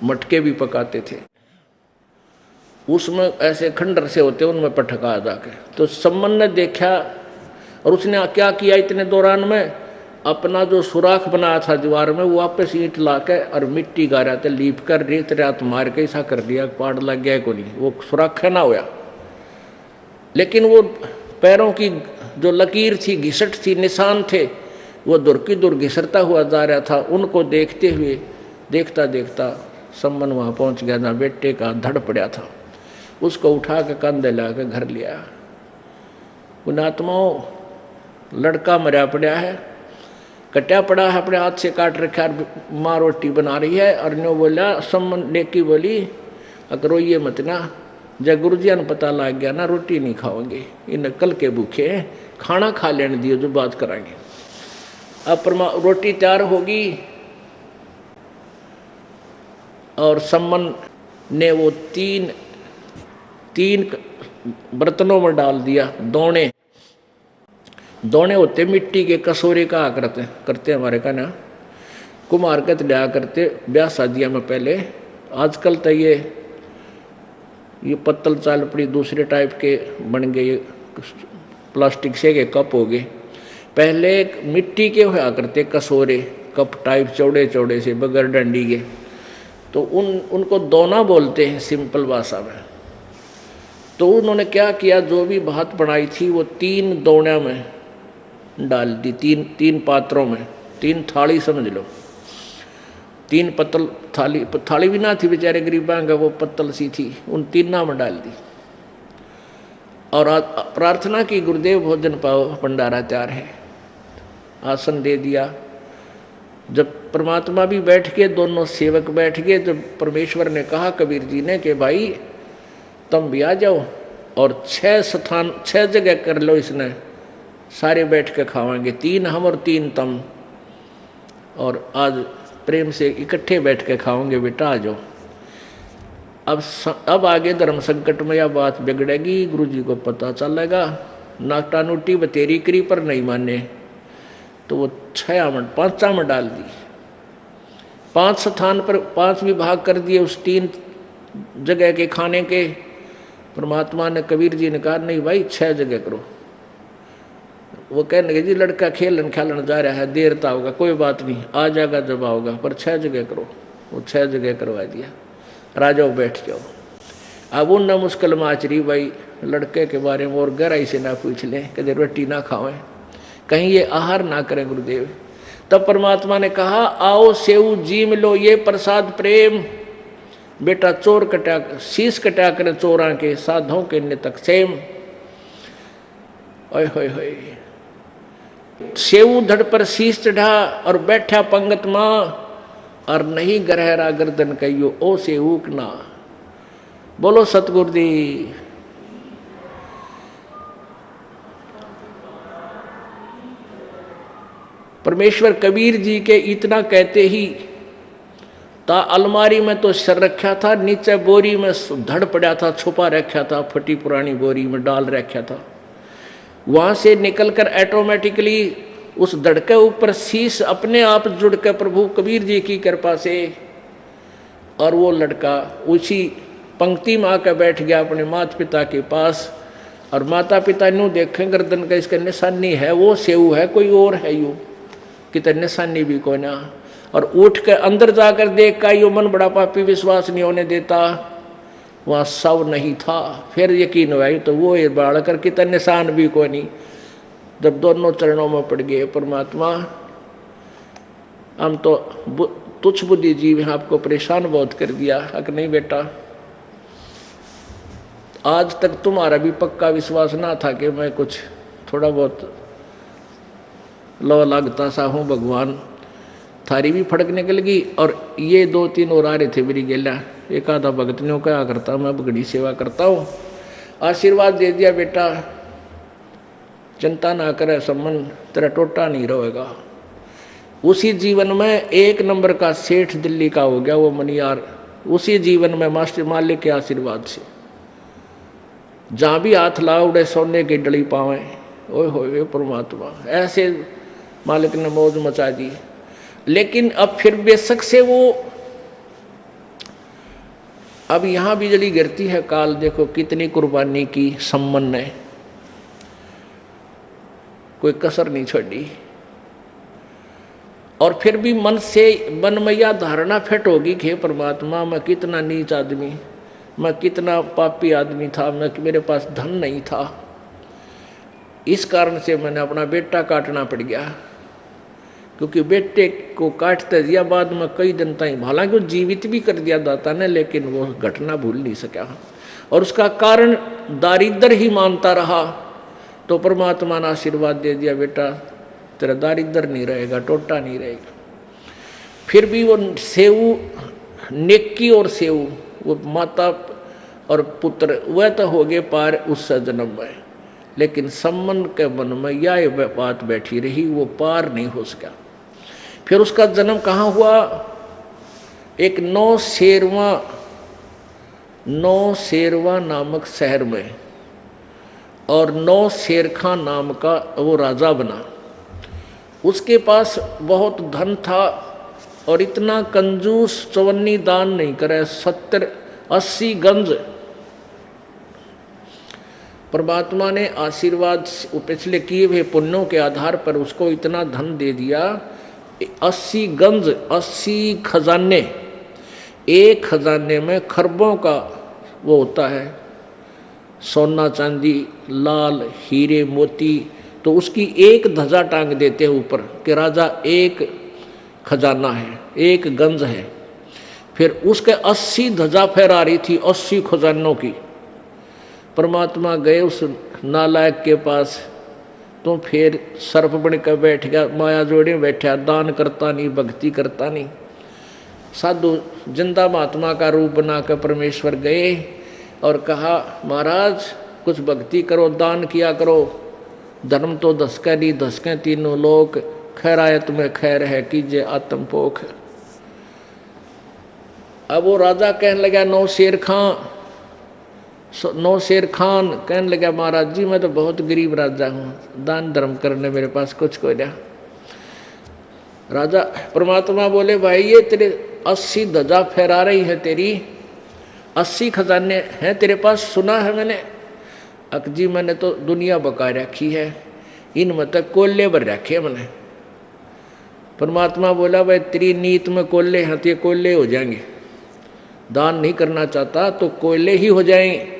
मटके भी पकाते थे, उसमें ऐसे खंडर से होते उनमें पटका जाके। तो सम्मन ने देखा और उसने क्या किया इतने दौरान में, अपना जो सुराख बनाया था दीवार में वो वापस ईंट ला के और मिट्टी गारा थे लीप कर रेत रात मार के ऐसा कर दिया, पाड़ लग गया को नहीं, वो सुराख ना होया। लेकिन वो पैरों की जो लकीर थी, घिसट थी, निशान थे, वो दूर की दूर घिसरता हुआ जा रहा था। उनको देखते हुए देखता देखता सम्मन वहाँ पहुँच गया जहाँ बेटे का धड़ पड़ा था। उसको उठा के कंधे ला के घर लिया। उन आत्माओं लड़का मरा पड़ा है, कटा पड़ा है, अपने हाथ से काट रखा, माँ रोटी बना रही है। और नो बोला सम्मन नेकी बोली अगर रोइए मत ना, जब गुरुजी ने पता लग गया ना रोटी नहीं खाओगे, इन कल के भूखे खाना खा लेने दियो जो बात कराएंगे। अब रोटी तैयार होगी और सम्मन ने वो तीन बर्तनों में डाल दिया। दोने होते मिट्टी के कसोरे का करते हमारे का ना, कुम्हार के लिया करते ब्याह शादियाँ में पहले। आजकल तो ये पत्तल चाल पड़ी दूसरे टाइप के बन गए, प्लास्टिक से के कप हो गए। पहले मिट्टी के हुआ करते कसोरे, कप टाइप चौड़े चौड़े से बगैर डंडी के, तो उनको दोना बोलते हैं सिंपल भाषा में। तो उन्होंने क्या किया, जो भी भात बनाई थी वो 3 दोना में डाल दी, तीन पात्रों में, 3 थाली समझ लो, 3 पत्तल थाली भी ना थी बेचारे गरीबां का, वो पत्तल सी थी, उन 3 में डाल दी। और प्रार्थना की गुरुदेव भोजन पाओ, भंडारा तैयार है, आसन दे दिया। जब परमात्मा भी बैठ के, दोनों सेवक बैठ गए, जब परमेश्वर ने कहा कबीर जी ने कि भाई तुम भी आ जाओ और 6 जगह कर लो, इसने सारे बैठ के खावाएंगे, 3 हम और 3 तुम, और आज प्रेम से इकट्ठे बैठ के खाओगे, बेटा आ जाओ। अब आगे धर्म संकट में यह बात बिगड़ेगी, गुरुजी को पता चलेगा, नाटा नोटी बतेरी करी पर नहीं माने, तो वो 5 में डाल दी। 5 स्थान पर 5 विभाग कर दिए उस 3 जगह के खाने के। परमात्मा ने कबीर जी ने कहा नहीं भाई 6 जगह करो। वो कहने लगे जी लड़का खेलन खेलन जा रहा है, देर तो होगा, कोई बात नहीं आ जाएगा जब आओगा, पर 6 जगह करो। वो 6 जगह करवा दिया, राजाओं बैठ जाओ। अब उन न मुश्किल माचरी भाई लड़के के बारे में और गहराई से ना पूछ लें, कदे रोटी ना खावें, कहीं ये आहार ना करें गुरुदेव। तब परमात्मा ने कहा आओ सेऊ जीम लो ये प्रसाद प्रेम, बेटा चोर कटा शीश कटा कर चोरा के साधों के नितक सेम। ओए होए होए, सेऊ धड़ पर शीश चढ़ा और बैठा पंगत माँ, और नहीं गहरा गर्दन कहियो ओ सेऊक ना। बोलो सतगुरुदेव। परमेश्वर कबीर जी के इतना कहते ही ता अलमारी में तो सर रखा था, नीचे बोरी में धड़ पड़ा था, छुपा रखा था, फटी पुरानी बोरी में डाल रखा था। वहां से निकलकर ऑटोमेटिकली उस धड़ के ऊपर शीश अपने आप जुड़ के प्रभु कबीर जी की कृपा से, और वो लड़का उसी पंक्ति में आकर बैठ गया अपने माता पिता के पास। और माता पिता यूँ देखें गर्दन का इसका निशानी है, वो सेव है, कोई और है यूँ कितने निशानी भी कोई ना। और उठ के अंदर जाकर देख का यो मन बड़ा पापी विश्वास नहीं होने देता, वहाँ शव नहीं था। फिर यकीन हुआ तो वो ये बाढ़ कर कितने निशान भी कोई नहीं। जब दोनों चरणों में पड़ गए, परमात्मा हम तो तुच्छ बुद्धि जीव हैं, आपको परेशान बहुत कर दिया। अक नहीं बेटा, आज तक तुम्हारा भी पक्का विश्वास ना था कि मैं कुछ थोड़ा बहुत लो लगता सा हूँ भगवान, थारी भी फड़क निकल गई। और ये 2-3 और आ रहे थे मेरी गेला, एक आधा भगत ने क्या करता, मैं बगड़ी सेवा करता हूँ, आशीर्वाद दे दिया बेटा, चिंता ना करे, संबंध तेरा टोटा नहीं रहेगा। उसी जीवन में 1 नंबर का सेठ दिल्ली का हो गया वो मनियार, उसी जीवन में मास्टर मालिक के आशीर्वाद से। जहाँ भी हाथ ला उड़े सोने की डली पावे, ओए होए परमात्मा, ऐसे मालिक ने मौज मचा दी। लेकिन अब फिर बेशक से वो अब यहाँ बिजली गिरती है काल, देखो कितनी कुर्बानी की सम्मन ने, कोई कसर नहीं छोड़ी। और फिर भी मन से मनमैया धारणा फिट होगी कि परमात्मा मैं कितना नीच आदमी, मैं कितना पापी आदमी था, मैं मेरे पास धन नहीं था, इस कारण से मैंने अपना बेटा काटना पड़ गया। क्योंकि बेटे को काटते दिया बाद में कई दिन तक, हालांकि वो जीवित भी कर दिया दाता ने, लेकिन वो घटना भूल नहीं सका और उसका कारण दारिद्र ही मानता रहा। तो परमात्मा ने आशीर्वाद दे दिया, बेटा तेरा दारिद्र नहीं रहेगा, टोटा नहीं रहेगा। फिर भी वो सेऊ नेकी और सेऊ, वो माता और पुत्र वह तो हो गए पार उस जन्म में, लेकिन सम्मन के मन में यह बात बैठी रही, वो पार नहीं हो सका। फिर उसका जन्म कहाँ हुआ? एक नौशेरवा नामक शहर में, और नौशेर खां नाम का वो राजा बना। उसके पास बहुत धन था और इतना कंजूस, चवन्नी दान नहीं करे, 70-80 गंज। परमात्मा ने आशीर्वाद पिछले किए हुए पुण्यों के आधार पर उसको इतना धन दे दिया, 80 गंज, 80 खजाने। एक खजाने में खरबों का वो होता है, सोना चांदी, लाल हीरे मोती। तो उसकी एक ध्वजा टांग देते हैं ऊपर कि राजा एक खजाना है, एक गंज है। फिर उसके 80 ध्वजा फहरा रही थी, 80 खजानों की। परमात्मा गए उस नालायक के पास, तो फिर सर्प बन कर बैठ गया, माया जोड़े बैठा, दान करता नहीं, भक्ति करता नहीं। साधु जिंदा महात्मा का रूप बनाकर परमेश्वर गए और कहा, महाराज कुछ भक्ति करो, दान किया करो, धर्म तो धसके नहीं धसके तीनों लोक, खैरायत में खैर है कीजिए आत्मपोख। अब वो राजा कहने लगा, नौशेर खान कहने लगा, महाराज जी मैं तो बहुत गरीब राजा हूँ, दान धर्म करने मेरे पास कुछ कोई नहीं। राजा परमात्मा बोले, भाई ये तेरे 80 ध्वजा फहरा रही है, तेरी 80 खजाने हैं तेरे पास, सुना है मैंने। अक जी मैंने तो दुनिया बका रखी है, इनमें तक कोल्ले भर रखे मैंने। परमात्मा बोला, भाई तेरी नीत में कोल्ले हैं तो ये कोल्ले हो जाएंगे, दान नहीं करना चाहता तो कोयले ही हो जाएं।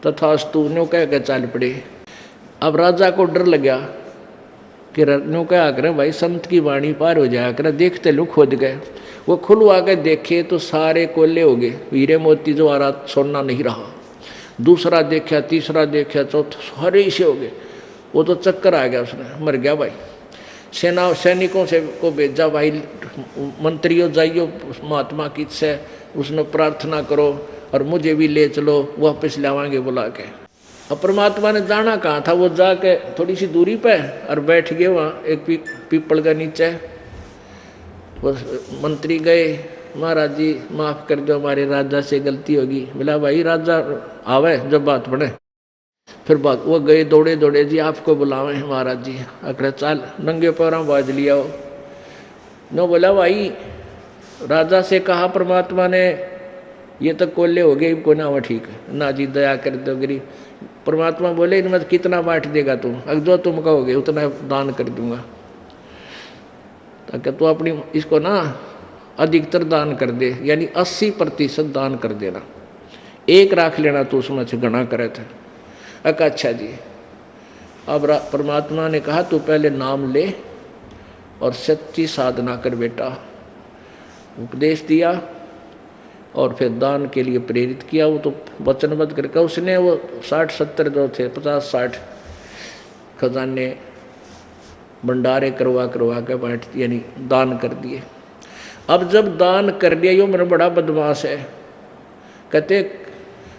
तथास्तु न्यू कह के चल पड़े। अब राजा को डर लगा कि न्यू क्या करें, भाई संत की वाणी पार हो जाया करे, देखते लोग खोद गए। वो खुलवा के देखे तो सारे कोयले हो गए, हीरे मोती जो आ रहा सोना नहीं रहा। दूसरा देखा, तीसरा देखा, चौथा, सारे से हो गए। वो तो चक्कर आ गया, उसने मर गया। भाई सैनिकों से को भेजा, भाई मंत्रियों जाइयो महात्मा की से उसने प्रार्थना करो और मुझे भी ले चलो, वापस लावांगे बुला के। अब परमात्मा ने जाना कहाँ था, वो जाके थोड़ी सी दूरी पे और बैठ गए वहाँ एक पीपल के नीचे। वो मंत्री गए महाराज जी माफ़ कर दो, हमारे राजा से गलती होगी। बोला भाई राजा आवे जब बात बने। फिर बात वो गए दौड़े दौड़े, जी आपको बुलावे हैं महाराज जी। अकड़े चाल नंगे पैरों बाज लिया हो। नो बोला भाई राजा से कहा परमात्मा ने, ये तो कोल्ले हो गए इनको ना, वो ठीक है ना जी, दया कर दो गरीब। परमात्मा बोले इनमें कितना बांट देगा तू, अगर जो तुम कहोगे उतना दान कर दूंगा, ताकि तू अपनी इसको ना अधिकतर दान कर दे, यानी 80% दान कर देना, एक राख लेना तो उसमें से गणा करे थे। अच्छा जी। अब परमात्मा ने कहा तू पहले नाम ले और सच्ची साधना कर बेटा। उपदेश दिया और फिर दान के लिए प्रेरित किया। वो तो वचनबद्ध करके उसने वो 60-70 जो थे 50-60 खजाने भंडारे करवा के बांट दिए, यानी दान कर दिए। अब जब दान कर दिया, यो मेरा बड़ा बदमाश है, कहते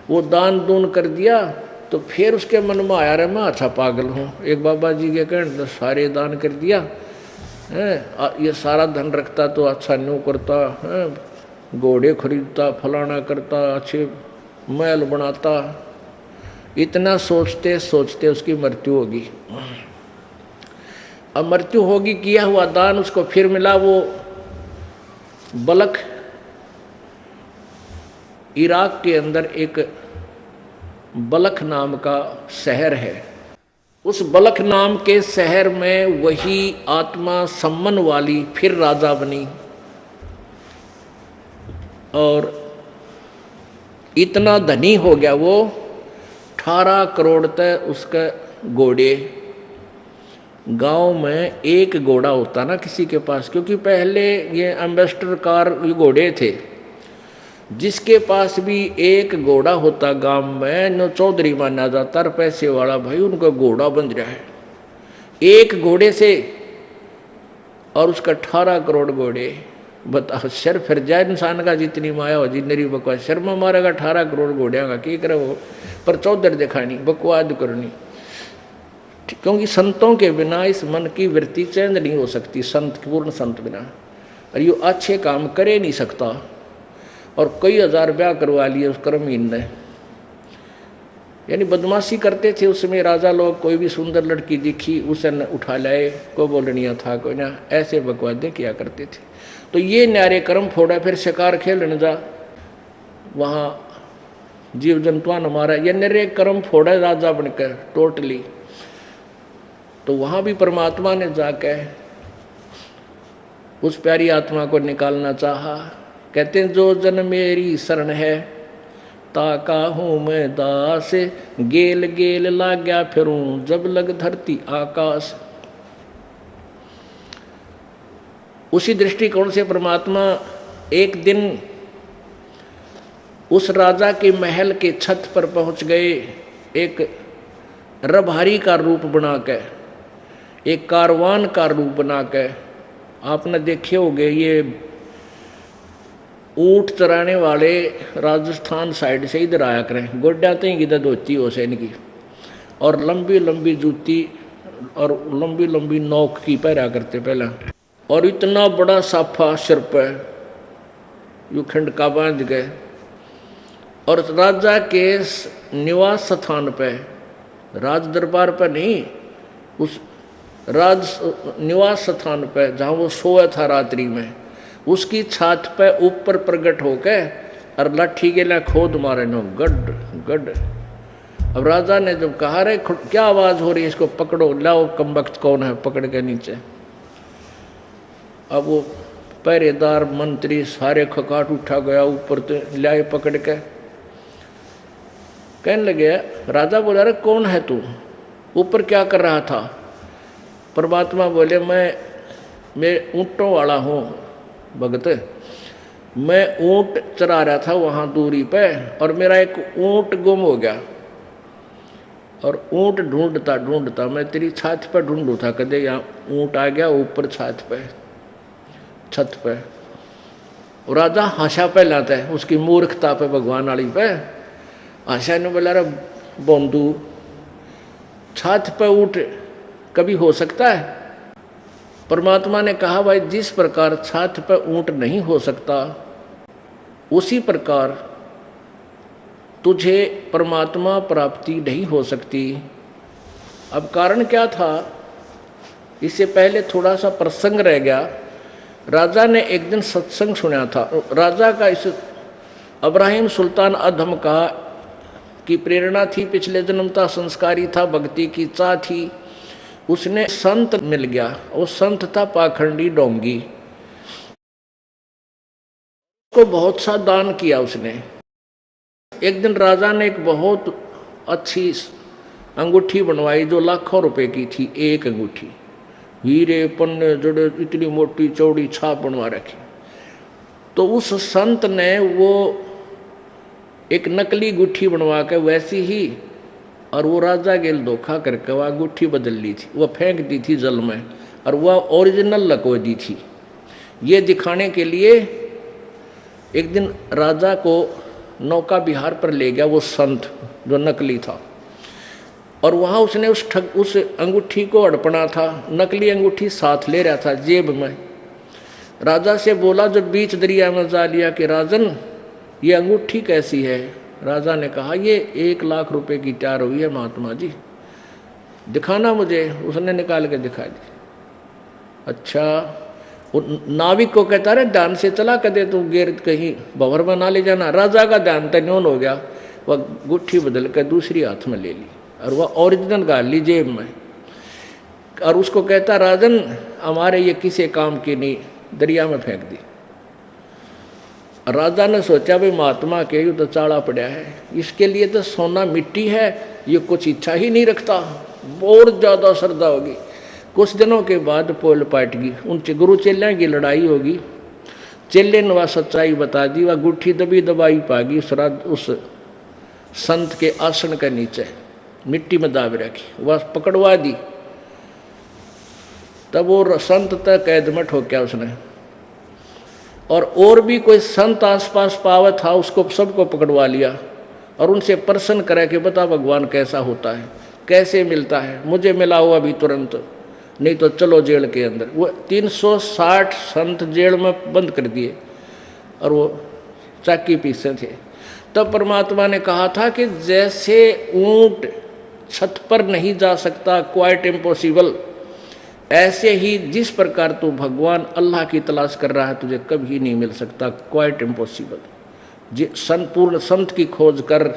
वो दान दून कर दिया तो फिर उसके मन में आया रहा मैं अच्छा पागल हूँ। एक बाबा जी के कहने सारे दान कर दिया है, ये सारा धन रखता तो अच्छा न्यू करता है, घोड़े खरीदता, फलाना करता, अच्छे महल बनाता। इतना सोचते सोचते उसकी मृत्यु होगी। अब मृत्यु होगी, किया हुआ दान उसको फिर मिला। वो बलख इराक के अंदर एक बलख नाम का शहर है। उस बलख नाम के शहर में वही आत्मा सम्मन वाली फिर राजा बनी और इतना धनी हो गया वो, 18 करोड़ तक उसके घोड़े। गांव में एक घोड़ा होता ना किसी के पास, क्योंकि पहले ये एम्बेसडर कार घोड़े थे, जिसके पास भी एक घोड़ा होता गांव में न चौधरी माना जाता, पैसे वाला भाई, उनका घोड़ा बन रहा है एक घोड़े से, और उसका 18 करोड़ घोड़े। बताओ शर फिर जाए इंसान का, जितनी माया हो जितनी बकवास, शर्मा मारेगा 18 करोड़ घोड़िया का की करे वो, पर चौधर दिखानी बकवाद करनी। क्योंकि संतों के बिना इस मन की वृत्ति चेंज नहीं हो सकती, संत पूर्ण संत बिना, और ये अच्छे काम करे नहीं सकता। और कई हजार ब्याह करवा लिए उस कर्महीन ने, यानी बदमाशी करते थे उसमें राजा लोग। कोई भी सुंदर लड़की दिखी उसे उठा लाए, को बोलनिया था कोई ना, ऐसे बकवादे किया करते थे। तो ये न्यारे कर्म फोड़ा, फिर शिकार खेलने जा, वहाँ जीव जंतुआन मारा, ये नरे कर्म फोड़ा राजा बनकर टोटली। तो वहाँ भी परमात्मा ने जाके उस प्यारी आत्मा को निकालना चाहा। कहते हैं जो जन मेरी शरण है ताका हूँ मैं दास, गेल गेल लाग गया फिरूं जब लग धरती आकाश। उसी दृष्टिकोण से परमात्मा एक दिन उस राजा के महल के छत पर पहुंच गए, एक रभारी का रूप बना के, एक कारवान का रूप बना के। आपने देखे होंगे ये ऊँट चराने वाले राजस्थान साइड से इधर आया करें, गोड्या तो इधर धोती हो से इनकी, और लंबी लंबी जूती और लंबी लंबी नोक की पहरा करते पहले, और इतना बड़ा साफा सिर पर यू खंड का बांध गए। और राजा के निवास स्थान पे, राज दरबार पर नहीं, उस राज निवास स्थान पे जहाँ वो सोया था रात्रि में, उसकी छात पे ऊपर प्रकट होकर और लाठी के लिए खोद मारे नो गड गड। अब राजा ने जब कहा रे क्या आवाज हो रही है, इसको पकड़ो, लाओ कमबख्त कौन है, पकड़ के नीचे। अब वो पहरेदार मंत्री सारे खकाट उठा गया ऊपर, तो लाए पकड़ के। कहने लगे, राजा बोला रे कौन है तू, ऊपर क्या कर रहा था? परमात्मा बोले मैं ऊँटों वाला हूँ भगत, मैं ऊँट चरा रहा था वहाँ दूरी पे, और मेरा एक ऊँट गुम हो गया, और ऊँट ढूंढता ढूंढता मैं तेरी छत पे ढूंढू था, कदे यहाँ ऊँट आ गया ऊपर छत पे। और राजा हंसा पे लाता है उसकी मूर्खता पे, भगवान वाली पे हंसा ने बोला रे बोंदू, छत पे ऊँट कभी हो सकता है? परमात्मा ने कहा भाई जिस प्रकार छत पे ऊँट नहीं हो सकता, उसी प्रकार तुझे परमात्मा प्राप्ति नहीं हो सकती। अब कारण क्या था, इससे पहले थोड़ा सा प्रसंग रह गया। राजा ने एक दिन सत्संग सुना था। राजा का इस इब्राहिम सुल्तान अधम का की प्रेरणा थी, पिछले जन्म था, संस्कारी था, भक्ति की चाह थी। उसने संत मिल गया, वो संत था पाखंडी डोंगी। को बहुत सा दान किया उसने। एक दिन राजा ने एक बहुत अच्छी अंगूठी बनवाई जो लाखों रुपए की थी। एक अंगूठी, हीरे पन्ने जड़े, इतनी मोटी चौड़ी छाप बनवा रखी। तो उस संत ने वो एक नकली गुट्ठी बनवा के वैसी ही, और वो राजा गेल धोखा करके वह अंगूठी बदल ली थी, वह फेंक दी थी जल में, और वह ओरिजिनल लको दी थी। ये दिखाने के लिए एक दिन राजा को नौका विहार पर ले गया वो संत जो नकली था, और वहाँ उसने उस अंगूठी को अड़पना था। नकली अंगूठी साथ ले रहा था जेब में। राजा से बोला जब बीच दरिया में जा लिया कि राजन ये अंगूठी कैसी है। राजा ने कहा ये 1 लाख रुपए की तैयार हुई है महात्मा जी, दिखाना मुझे। उसने निकाल के दिखा दी। अच्छा, वो नाविक को कहता रहे ध्यान से चला कदे तू गिर कहीं भंवर में ना ले जाना। राजा का ध्यान तन्योन हो गया, वह गुट्ठी बदल कर दूसरी हाथ में ले ली और वह ओरिजिनल गाल ली जेब में। और उसको कहता राजन हमारे ये किसी काम की नहीं, दरिया में फेंक दी। राजा ने सोचा भाई महात्मा के यू तो चाड़ा पड़ा है, इसके लिए तो सोना मिट्टी है, ये कुछ इच्छा ही नहीं रखता, बहुत ज़्यादा श्रद्धा होगी। कुछ दिनों के बाद पोल पाट गई, उनसे गुरु चेलियाँ की लड़ाई होगी। चेले ने वह सच्चाई बता दी, वह गुट्ठी दबी दबाई पागी उस संत के आसन के नीचे मिट्टी में दाब रखी, वह पकड़वा दी। तब वो संत तक कैद में ठोक्या उसने, और भी कोई संत आसपास पावा था उसको सबको पकड़वा लिया और उनसे प्रश्न करे कि बता भगवान कैसा होता है, कैसे मिलता है, मुझे मिला हुआ अभी तुरंत, नहीं तो चलो जेल के अंदर। वो 360 संत जेल में बंद कर दिए और वो चाकी पीसे थे। तब परमात्मा ने कहा था कि जैसे ऊंट छत पर नहीं जा सकता, क्वाइट इम्पॉसिबल, ऐसे ही जिस प्रकार तू भगवान अल्लाह की तलाश कर रहा है तुझे कभी नहीं मिल सकता, क्वाइट इम्पॉसिबल। संपूर्ण संत की खोज कर,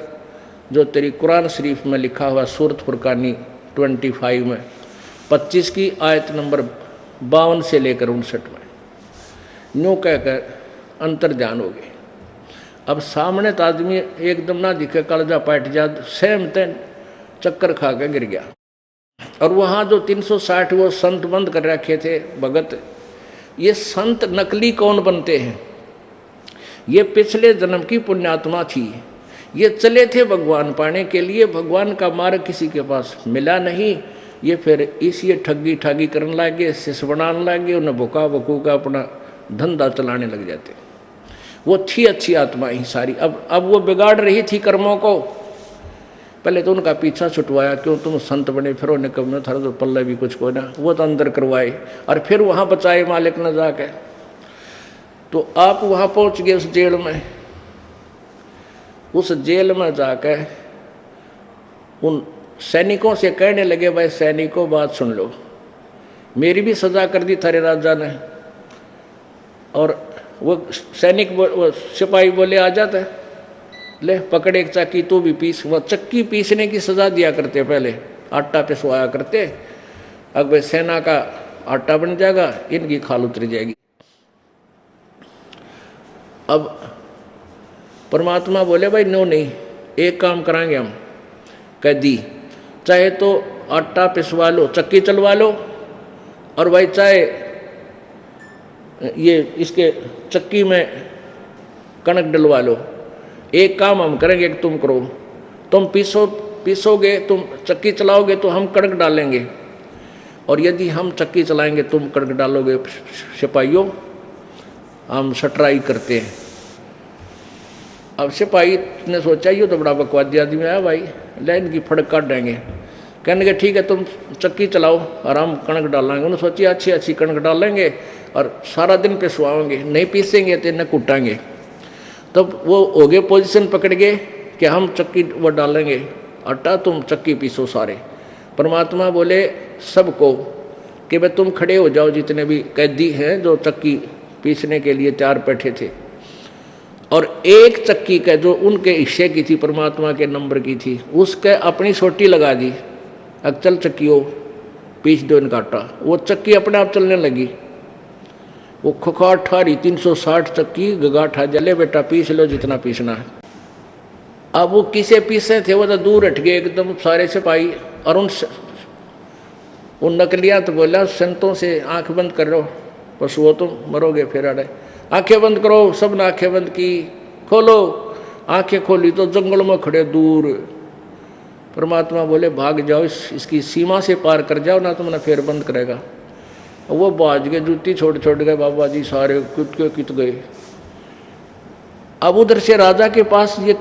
जो तेरी कुरान शरीफ में लिखा हुआ सूरत फुरकानी 25 में 25 की आयत नंबर 52 से लेकर 59 में यूँ कहकर अंतर ध्यान हो गए। अब सामने तो आदमी एकदम ना दिखे, कलजा पाट जा, सहमते चक्कर खा के गिर गया। और वहाँ जो 360 वो संत बंद कर रखे थे भगत, ये संत नकली कौन बनते हैं, ये पिछले जन्म की पुण्यात्मा थी। ये चले थे भगवान पाने के लिए, भगवान का मार्ग किसी के पास मिला नहीं, ये फिर इसी ठगी ठागी करने लगे, शिष्य बनाने लगे, उन्हें भुका भुकू का अपना धंधा चलाने लग जाते। वो थी अच्छी आत्मा ही सारी, अब वो बिगाड़ रही थी कर्मों को। पहले तो उनका पीछा छुटवाया, क्यों तुम संत बने, फिर उन्हें कब था तो पल्ले भी कुछ को ना, वो तो अंदर करवाए और फिर वहाँ बचाए मालिक न जाके। तो आप वहाँ पहुँच गए उस जेल में। उस जेल में जाके उन सैनिकों से कहने लगे, भाई सैनिकों बात सुन लो, मेरी भी सजा कर दी थारे राजा ने। और वो सैनिक वो सिपाही बोले आ जाते, ले पकड़े एक चक्की तू भी पीस। वह चक्की पीसने की सजा दिया करते, पहले आटा पिसवाया करते। अब भाई सेना का आटा बन जाएगा, इनकी खाल उतर जाएगी। अब परमात्मा बोले भाई नो नहीं, एक काम कराएंगे हम, कह दी चाहे तो आटा पिसवा लो, चक्की चलवा लो, और भाई चाहे ये इसके चक्की में कणक डलवा लो। एक काम हम करेंगे, एक तुम करो, तुम पीसोगे, तुम चक्की चलाओगे तो हम कणक डालेंगे, और यदि हम चक्की चलाएंगे तुम कणक डालोगे। सिपाहियों हम सटराई करते हैं। अब सिपाही ने सोचा ये तो बड़ा बकवादी आदमी आया भाई, ले इनकी फड़क काट देंगे। कहने के ठीक है तुम चक्की चलाओ और हम कणक डालेंगे। उन्होंने सोची अच्छी अच्छी कणक डालेंगे और सारा दिन पिसवाओगे, नहीं पीसेंगे तो इन्हें कुटाएंगे। तब वो हो गए पोजीशन पकड़ गए कि हम चक्की वो डालेंगे आटा, तुम चक्की पीसो सारे। परमात्मा बोले सबको कि भाई तुम खड़े हो जाओ, जितने भी कैदी हैं जो चक्की पीसने के लिए तैयार बैठे थे। और एक चक्की का जो उनके हिस्से की थी, परमात्मा के नंबर की थी, उसके अपनी सोटी लगा दी, अब चल चक्कियों पीस दो इनका आटा। वो चक्की अपने आप चलने लगी। वो खुखाट ठारी 360 चक्की गगाठा जले, बेटा पीस लो जितना पीसना है। अब वो किसे पीसे थे, वो तो दूर हट गए एकदम सारे सिपाही। और उन नकलिया तो बोला संतों से आंख बंद कर लो, पशुओं तुम मरोगे फिर। अड़े आंखें बंद करो, सब ने आंखें बंद की। खोलो, आंखें खोली तो जंगल में खड़े दूर। परमात्मा बोले भाग जाओ, इसकी सीमा से पार कर जाओ ना, तुमने फिर बंद करेगा। वो बाज गए, जूती छोड़ गए बाबा जी, सारे कित गए। अब उधर से राजा के पास ये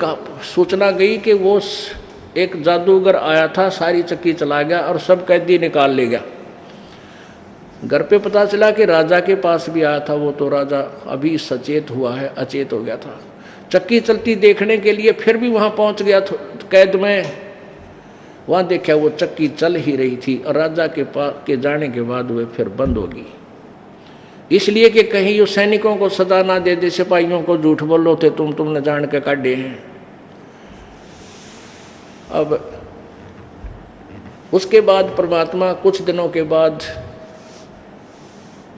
सूचना गई कि वो एक जादूगर आया था, सारी चक्की चला गया और सब कैदी निकाल ले गया। घर पे पता चला कि राजा के पास भी आया था वो, तो राजा अभी सचेत हुआ है, अचेत हो गया था। चक्की चलती देखने के लिए फिर भी वहां पहुंच गया कैद में। वहां देखा वो चक्की चल ही रही थी और राजा के पास के जाने के बाद वे फिर बंद होगी, इसलिए कि कहीं वो सैनिकों को सजा ना दे दे, सिपाहियों को झूठ बोलो थे तुमने जान के काटे हैं। अब उसके बाद परमात्मा कुछ दिनों के बाद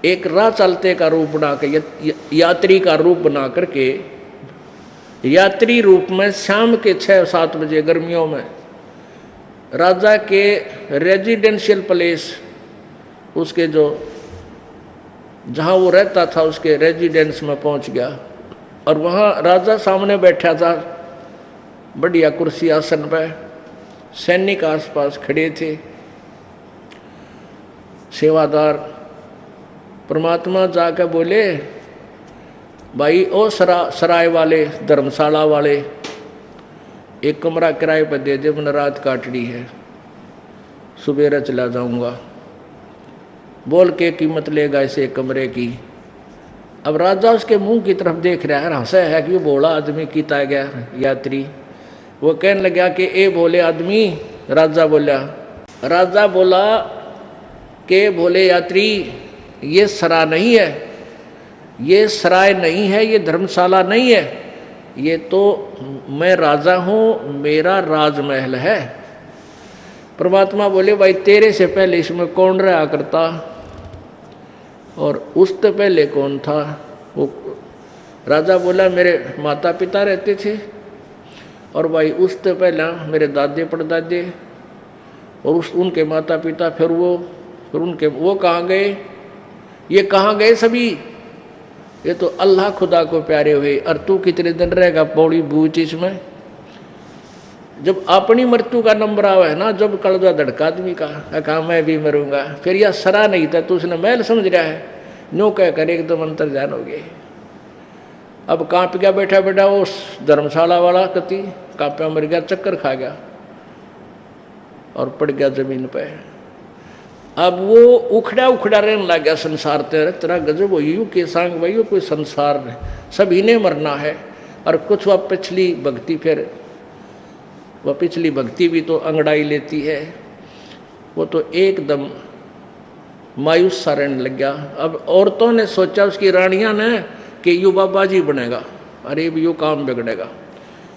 एक राह चलते का रूप बना के, यात्री का रूप बना करके, यात्री रूप में शाम के 6-7 बजे गर्मियों में राजा के रेजिडेंशियल प्लेस, उसके जो जहाँ वो रहता था उसके रेजिडेंस में पहुँच गया। और वहाँ राजा सामने बैठा था बढ़िया कुर्सी आसन पर, सैनिक आसपास खड़े थे, सेवादार। परमात्मा जाकर बोले भाई ओ सराय वाले, धर्मशाला वाले, एक कमरा किराए पर दे दे, मैंने रात काटनी है, सुबेरा चला जाऊंगा। बोल के कीमत लेगा इसे कमरे की। अब राजा उसके मुंह की तरफ देख रहा है, हंसा है कि बोला आदमी कीता गया यात्री। वो कहने लगा कि ए भोले आदमी। राजा बोला कि भोले यात्री, ये सरा नहीं है, ये सराय नहीं है, ये धर्मशाला नहीं है, ये तो मैं राजा हूँ, मेरा राजमहल है। परमात्मा बोले भाई तेरे से पहले इसमें कौन रहा करता और उससे पहले कौन था? वो राजा बोला मेरे माता पिता रहते थे, और भाई उससे पहला मेरे दादे परदादे, और उनके माता पिता, फिर उनके वो कहाँ गए? ये कहाँ गए सभी? ये तो अल्लाह खुदा को प्यारे हुए। और तू कितने दिन रहेगा पौड़ी बूझ इसमें? जब अपनी मृत्यु का नंबर आवा है ना, जब कलजा धड़का आदमी का, कहा मैं भी मरूंगा, फिर यह सरा नहीं था तो उसने महल समझ रहा है, नो कह कर एकदम अंतर्ध्यान हो गए। अब कांप गया बैठा बैठा वो धर्मशाला वाला, कति कांपा मर गया, चक्कर खा गया और पड़ गया जमीन पे। अब वो उखड़ा रहने लग गया संसार तेरा गजब हो यू के सांग भाई, कोई संसार नहीं, सभी ने मरना है। और कुछ वह पिछली भक्ति, फिर वह पिछली भक्ति भी तो अंगड़ाई लेती है, वो तो एकदम मायूस सा रहने लग गया। अब औरतों ने सोचा, उसकी रानियां ने, कि यू बाबा जी बनेगा, अरे यू काम बिगड़ेगा,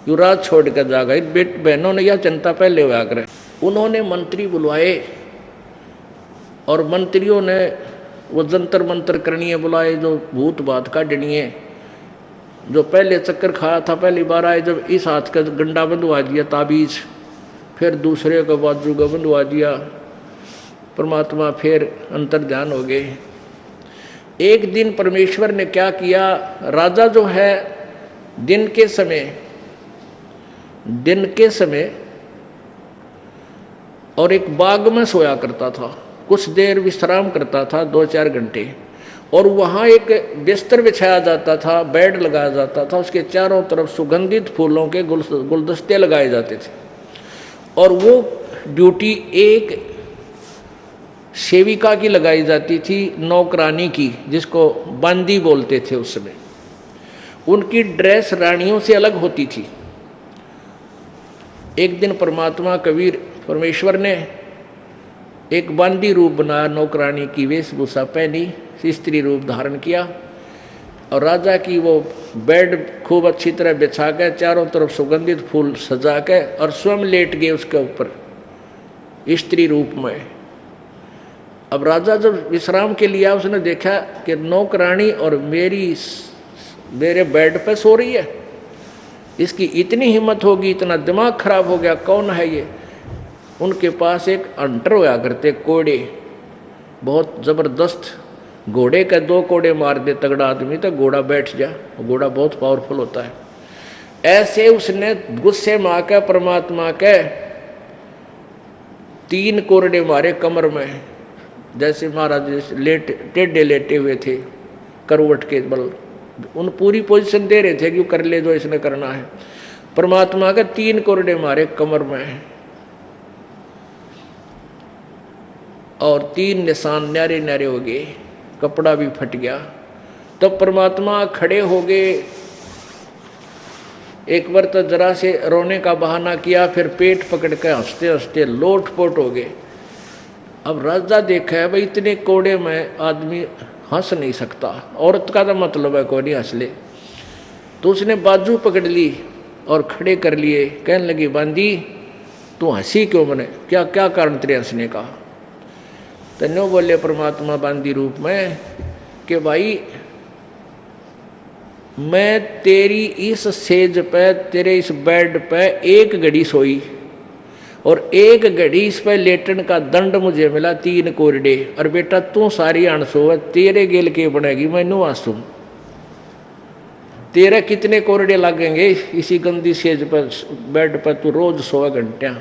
यू रात छोड़ कर जाएगा। इन बहनों ने यह चिंता पहले हुआ करे। उन्होंने मंत्री बुलवाए और मंत्रियों ने वो जंतर मंतर करनी है बुलाए, जो भूत बात काटनी है। जो पहले चक्कर खाया था पहली बार आए, जब इस हाथ का गंडा बंधवा दिया ताबीज, फिर दूसरे का बाजू का बंधवा दिया। परमात्मा फिर अंतर्ध्यान हो गए। एक दिन परमेश्वर ने क्या किया, राजा जो है दिन के समय और एक बाग में सोया करता था, कुछ देर विश्राम करता था 2-4 घंटे, और वहाँ एक बिस्तर बिछाया जाता था, बेड लगाया जाता था, उसके चारों तरफ सुगंधित फूलों के गुलदस्ते लगाए जाते थे। और वो ड्यूटी एक सेविका की लगाई जाती थी, नौकरानी की, जिसको बांदी बोलते थे उस समय। उनकी ड्रेस रानियों से अलग होती थी। एक दिन परमात्मा कबीर परमेश्वर ने एक बांदी रूप बनाया, नौकरानी की वेशभूषा पहनी, स्त्री रूप धारण किया और राजा की वो बेड खूब अच्छी तरह बिछा के चारों तरफ सुगंधित फूल सजा के और स्वयं लेट गए उसके ऊपर स्त्री रूप में। अब राजा जब विश्राम के लिए उसने देखा कि नौकरानी और मेरे बेड पे सो रही है, इसकी इतनी हिम्मत होगी, इतना दिमाग खराब हो गया, कौन है ये। उनके पास एक अंटर होया करते कोड़े, बहुत ज़बरदस्त घोड़े के 2 कोड़े मार दे तगड़ा आदमी तो घोड़ा बैठ जा, घोड़ा बहुत पावरफुल होता है। ऐसे उसने गुस्से में आकर परमात्मा के 3 कोरडे मारे कमर में, जैसे महाराज टेढ़े लेटे हुए थे करवट के बल, उन पूरी पोजीशन दे रहे थे कि कर ले जो इसने करना है। परमात्मा के 3 कोरडे मारे कमर में और 3 निशान न्यारे न्यारे हो गए, कपड़ा भी फट गया। तब परमात्मा खड़े हो गए, एक बार तो जरा से रोने का बहाना किया, फिर पेट पकड़ के हंसते हंसते लोटपोट हो गए। अब राजा देखा है भाई इतने कोड़े में आदमी हंस नहीं सकता, औरत का तो मतलब है कोई नहीं हंस ले। तो उसने बाजू पकड़ ली और खड़े कर लिए, कहने लगी बांदी तू हंसी क्यों बने, क्या क्या कारण तेरे हंसने का। तो नो बोले परमात्मा बांदी रूप में कि भाई मैं तेरी इस सेज पे, तेरे इस बेड पे 1 घड़ी सोई और 1 घड़ी इस पे लेटन का दंड मुझे मिला 3 कोरडे, और बेटा तू सारी अणसो है, तेरे गेल के बनेगी, मैनू आंसू तेरे कितने कोरडे लगेंगे इसी गंदी सेज पर बेड पर, तू रोज 100 घंटिया।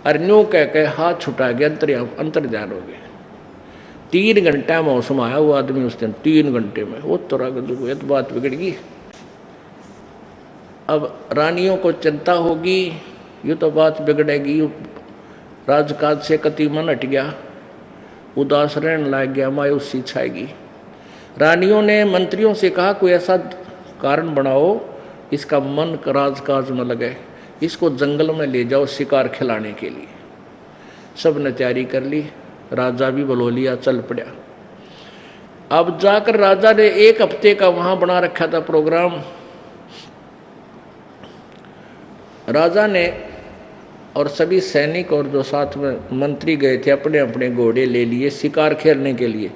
और न्यू कह के हाथ छुटा गया, अंतर्ध्यान हो गया। 3 घंटा मौसम आया वो आदमी उस दिन, 3 घंटे में वो तो बात बिगड़ गई। अब रानियों को चिंता होगी, ये तो बात बिगड़ेगी। राजकाज से कति मन हट गया, उदास रहने लग गया, मायूसी छाएगी। रानियों ने मंत्रियों से कहा कोई ऐसा कारण बनाओ इसका मन राजकाज में लगे, इसको जंगल में ले जाओ शिकार खिलाने के लिए। सब ने तैयारी कर ली, राजा भी बुला लिया, चल पड़ा। अब जाकर राजा ने 1 हफ्ते का वहां बना रखा था प्रोग्राम। राजा ने और सभी सैनिक और जो साथ में मंत्री गए थे अपने अपने घोड़े ले लिए शिकार खेलने के लिए,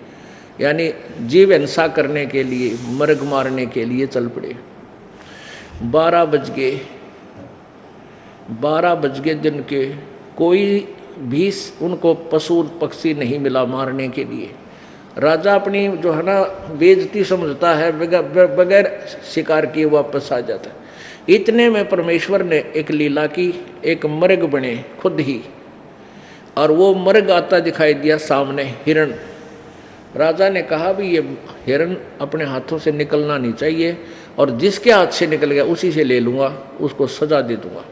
यानी जीव हिंसा करने के लिए, मर्ग मारने के लिए चल पड़े। 12 बज गए दिन के, कोई भी उनको पशु पक्षी नहीं मिला मारने के लिए। राजा अपनी जो है ना बेइज्जती समझता है, बगैर शिकार किए वापस आ जाता है। इतने में परमेश्वर ने एक लीला की, एक मर्ग बने खुद ही, और वो मर्ग आता दिखाई दिया सामने, हिरण। राजा ने कहा भी ये हिरण अपने हाथों से निकलना नहीं चाहिए, और जिसके हाथ से निकल गया उसी से ले लूँगा, उसको सजा दे दूँगा।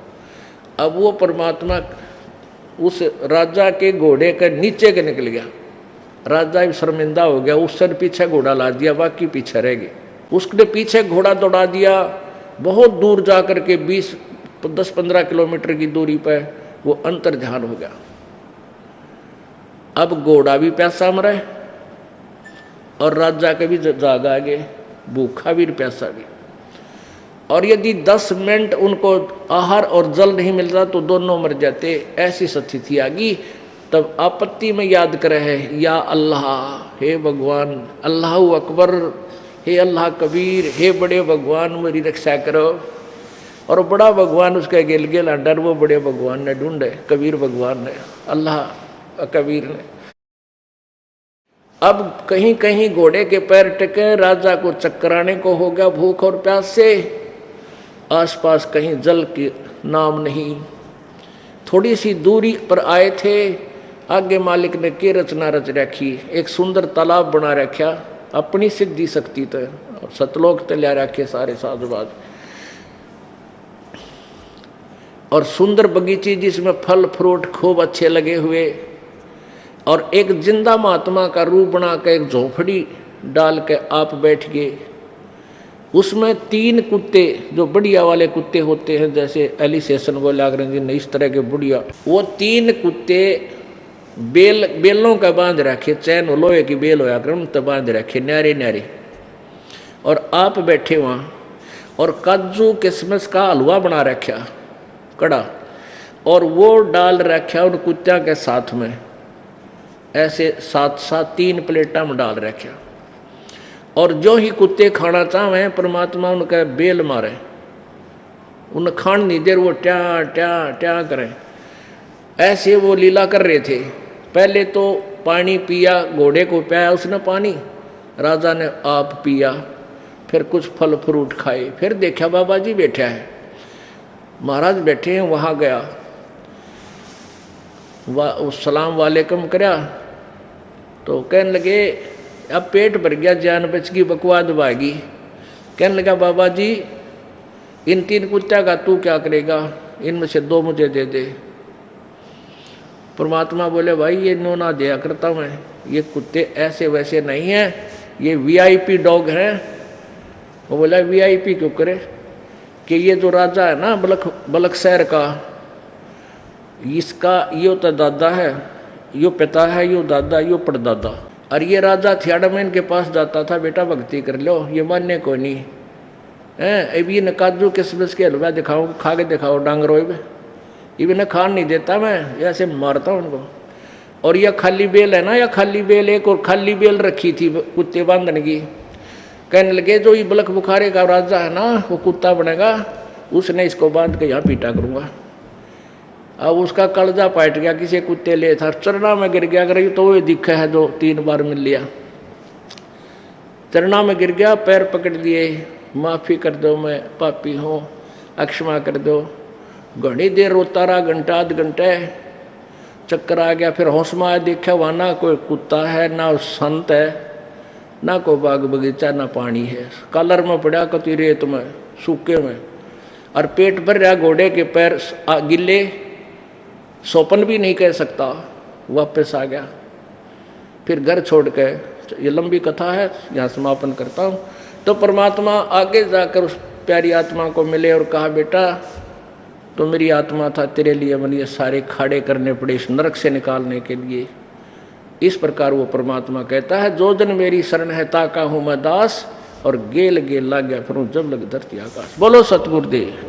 अब वो परमात्मा उस राजा के घोड़े के नीचे के निकल गया। राजा भी शर्मिंदा हो गया, उस सर पीछे घोड़ा ला दिया, बाकी पीछे रह गए। उसके पीछे घोड़ा दौड़ा दिया, बहुत दूर जा कर के 10-15 किलोमीटर की दूरी पर वो अंतर्ध्यान हो गया। अब घोड़ा भी प्यासा मरा और राजा के भी जाग आ गए, भूखा भी प्यासा भी। और यदि 10 मिनट उनको आहार और जल नहीं मिलता तो दोनों मर जाते, ऐसी स्थिति आ गई। तब आपत्ति में याद करे है, या अल्लाह, हे भगवान, अल्लाह अकबर, हे अल्लाह कबीर, हे बड़े भगवान मेरी रक्षा करो। और बड़ा भगवान उसका गिल गिल अंडर, वो बड़े भगवान ने ढूंढे, कबीर भगवान ने, अल्लाह कबीर ने। अब कहीं कहीं घोड़े के पैर टिके, राजा को चक्कराने को हो गया भूख और प्यास से। आसपास कहीं जल की नाम नहीं। थोड़ी सी दूरी पर आए थे, आगे मालिक ने के रचना रच रखी, एक सुंदर तालाब बना रखा, अपनी सिद्धि शक्ति तो सतलोक तल्या रखे सारे साधुवाद, और सुंदर बगीची जिसमें फल फ्रूट खूब अच्छे लगे हुए, और एक जिंदा महात्मा का रूप बना के एक झोपड़ी डाल के आप बैठ गए। उसमें 3 कुत्ते जो बढ़िया वाले कुत्ते होते हैं, जैसे एलिसेशन बोले अंग्रेजी ने, इस तरह के बढ़िया, वो 3 कुत्ते बेलों का बांध रखे, चैन लोहे की बेल होया कर तो बांध रखे न्यारे न्यारे, और आप बैठे वहाँ, और काजू किशमिश का हलवा बना रखा कड़ा, और वो डाल रखा उन कुत्तियों के साथ में, ऐसे 7 3 प्लेटा में डाल रखा। और जो ही कुत्ते खाना चाहें परमात्मा उनका बेल मारे, उन खान नहीं देर वो ट्या ट्या ट्या करें। ऐसे वो लीला कर रहे थे। पहले तो पानी पिया, घोड़े को पिया उसने पानी, राजा ने आप पिया, फिर कुछ फल फ्रूट खाए, फिर देखा बाबा जी बैठा है, महाराज बैठे हैं, वहाँ गया, सलाम वालेकुम करया, तो कहने लगे अब पेट भर गया, जान बच गई, बकवाद भागी। कहने लगा बाबा जी इन 3 कुत्ता का तू क्या करेगा, इनमें से 2 मुझे दे दे। परमात्मा बोले भाई ये नो ना दिया करता मैं, ये कुत्ते ऐसे वैसे नहीं हैं, ये VIP डॉग हैं। वो बोला VIP क्यों करे, कि ये जो राजा है ना बलख शहर का, इसका यो तो दादा है, यो पिता है, यो दादा, यो परदादा। और ये राजा थियाड़ा में इनके पास जाता था, बेटा भक्ति कर लो, ये मानने को नहीं है। अब ये न काजू किशमिश के हलवा दिखाओ, खा के दिखाओ डांगरो, इन्हें खान नहीं देता मैं, ऐसे मारता हूँ उनको। और यह खाली बेल है ना, या खाली बेल, एक और खाली बेल रखी थी कुत्ते बांधने की। कहने लगे जो ये बलख बुखारे का राजा है ना, वो कुत्ता बनेगा, उसने इसको बांध के यहाँ पीटा करूँगा। अब उसका कलजा पाट गया, किसी कुत्ते ले था, चरना में गिर गया, अगर तो वो दिखा है जो 3 बार मिल लिया, चरना में गिर गया, पैर पकड़ लिए, माफ़ी कर दो मैं पापी हूँ, अक्षमा कर दो। घनी देर रोता रहा, घंटा आध घंटे, चक्कर आ गया, फिर होश में आया, देखा वहाँ ना कोई कुत्ता है, ना संत है, ना कोई बाग बगीचा, ना पानी है, कलर में पड़ा कति रेत में, सूखे में, और पेट भर रहा, घोड़े के पैर गिले, सोपन भी नहीं कह सकता। वापस आ गया, फिर घर छोड़ के, ये लंबी कथा है, यहाँ समापन करता हूँ। तो परमात्मा आगे जाकर उस प्यारी आत्मा को मिले और कहा बेटा तो मेरी आत्मा था, तेरे लिए मैंने ये सारे खाड़े करने पड़े इस नरक से निकालने के लिए। इस प्रकार वो परमात्मा कहता है जो जन मेरी शरण है ताका हूँ मैं दास, और गेल गेल लाग गया फिर जब लग धरती आकाश। बोलो सतगुरुदेव।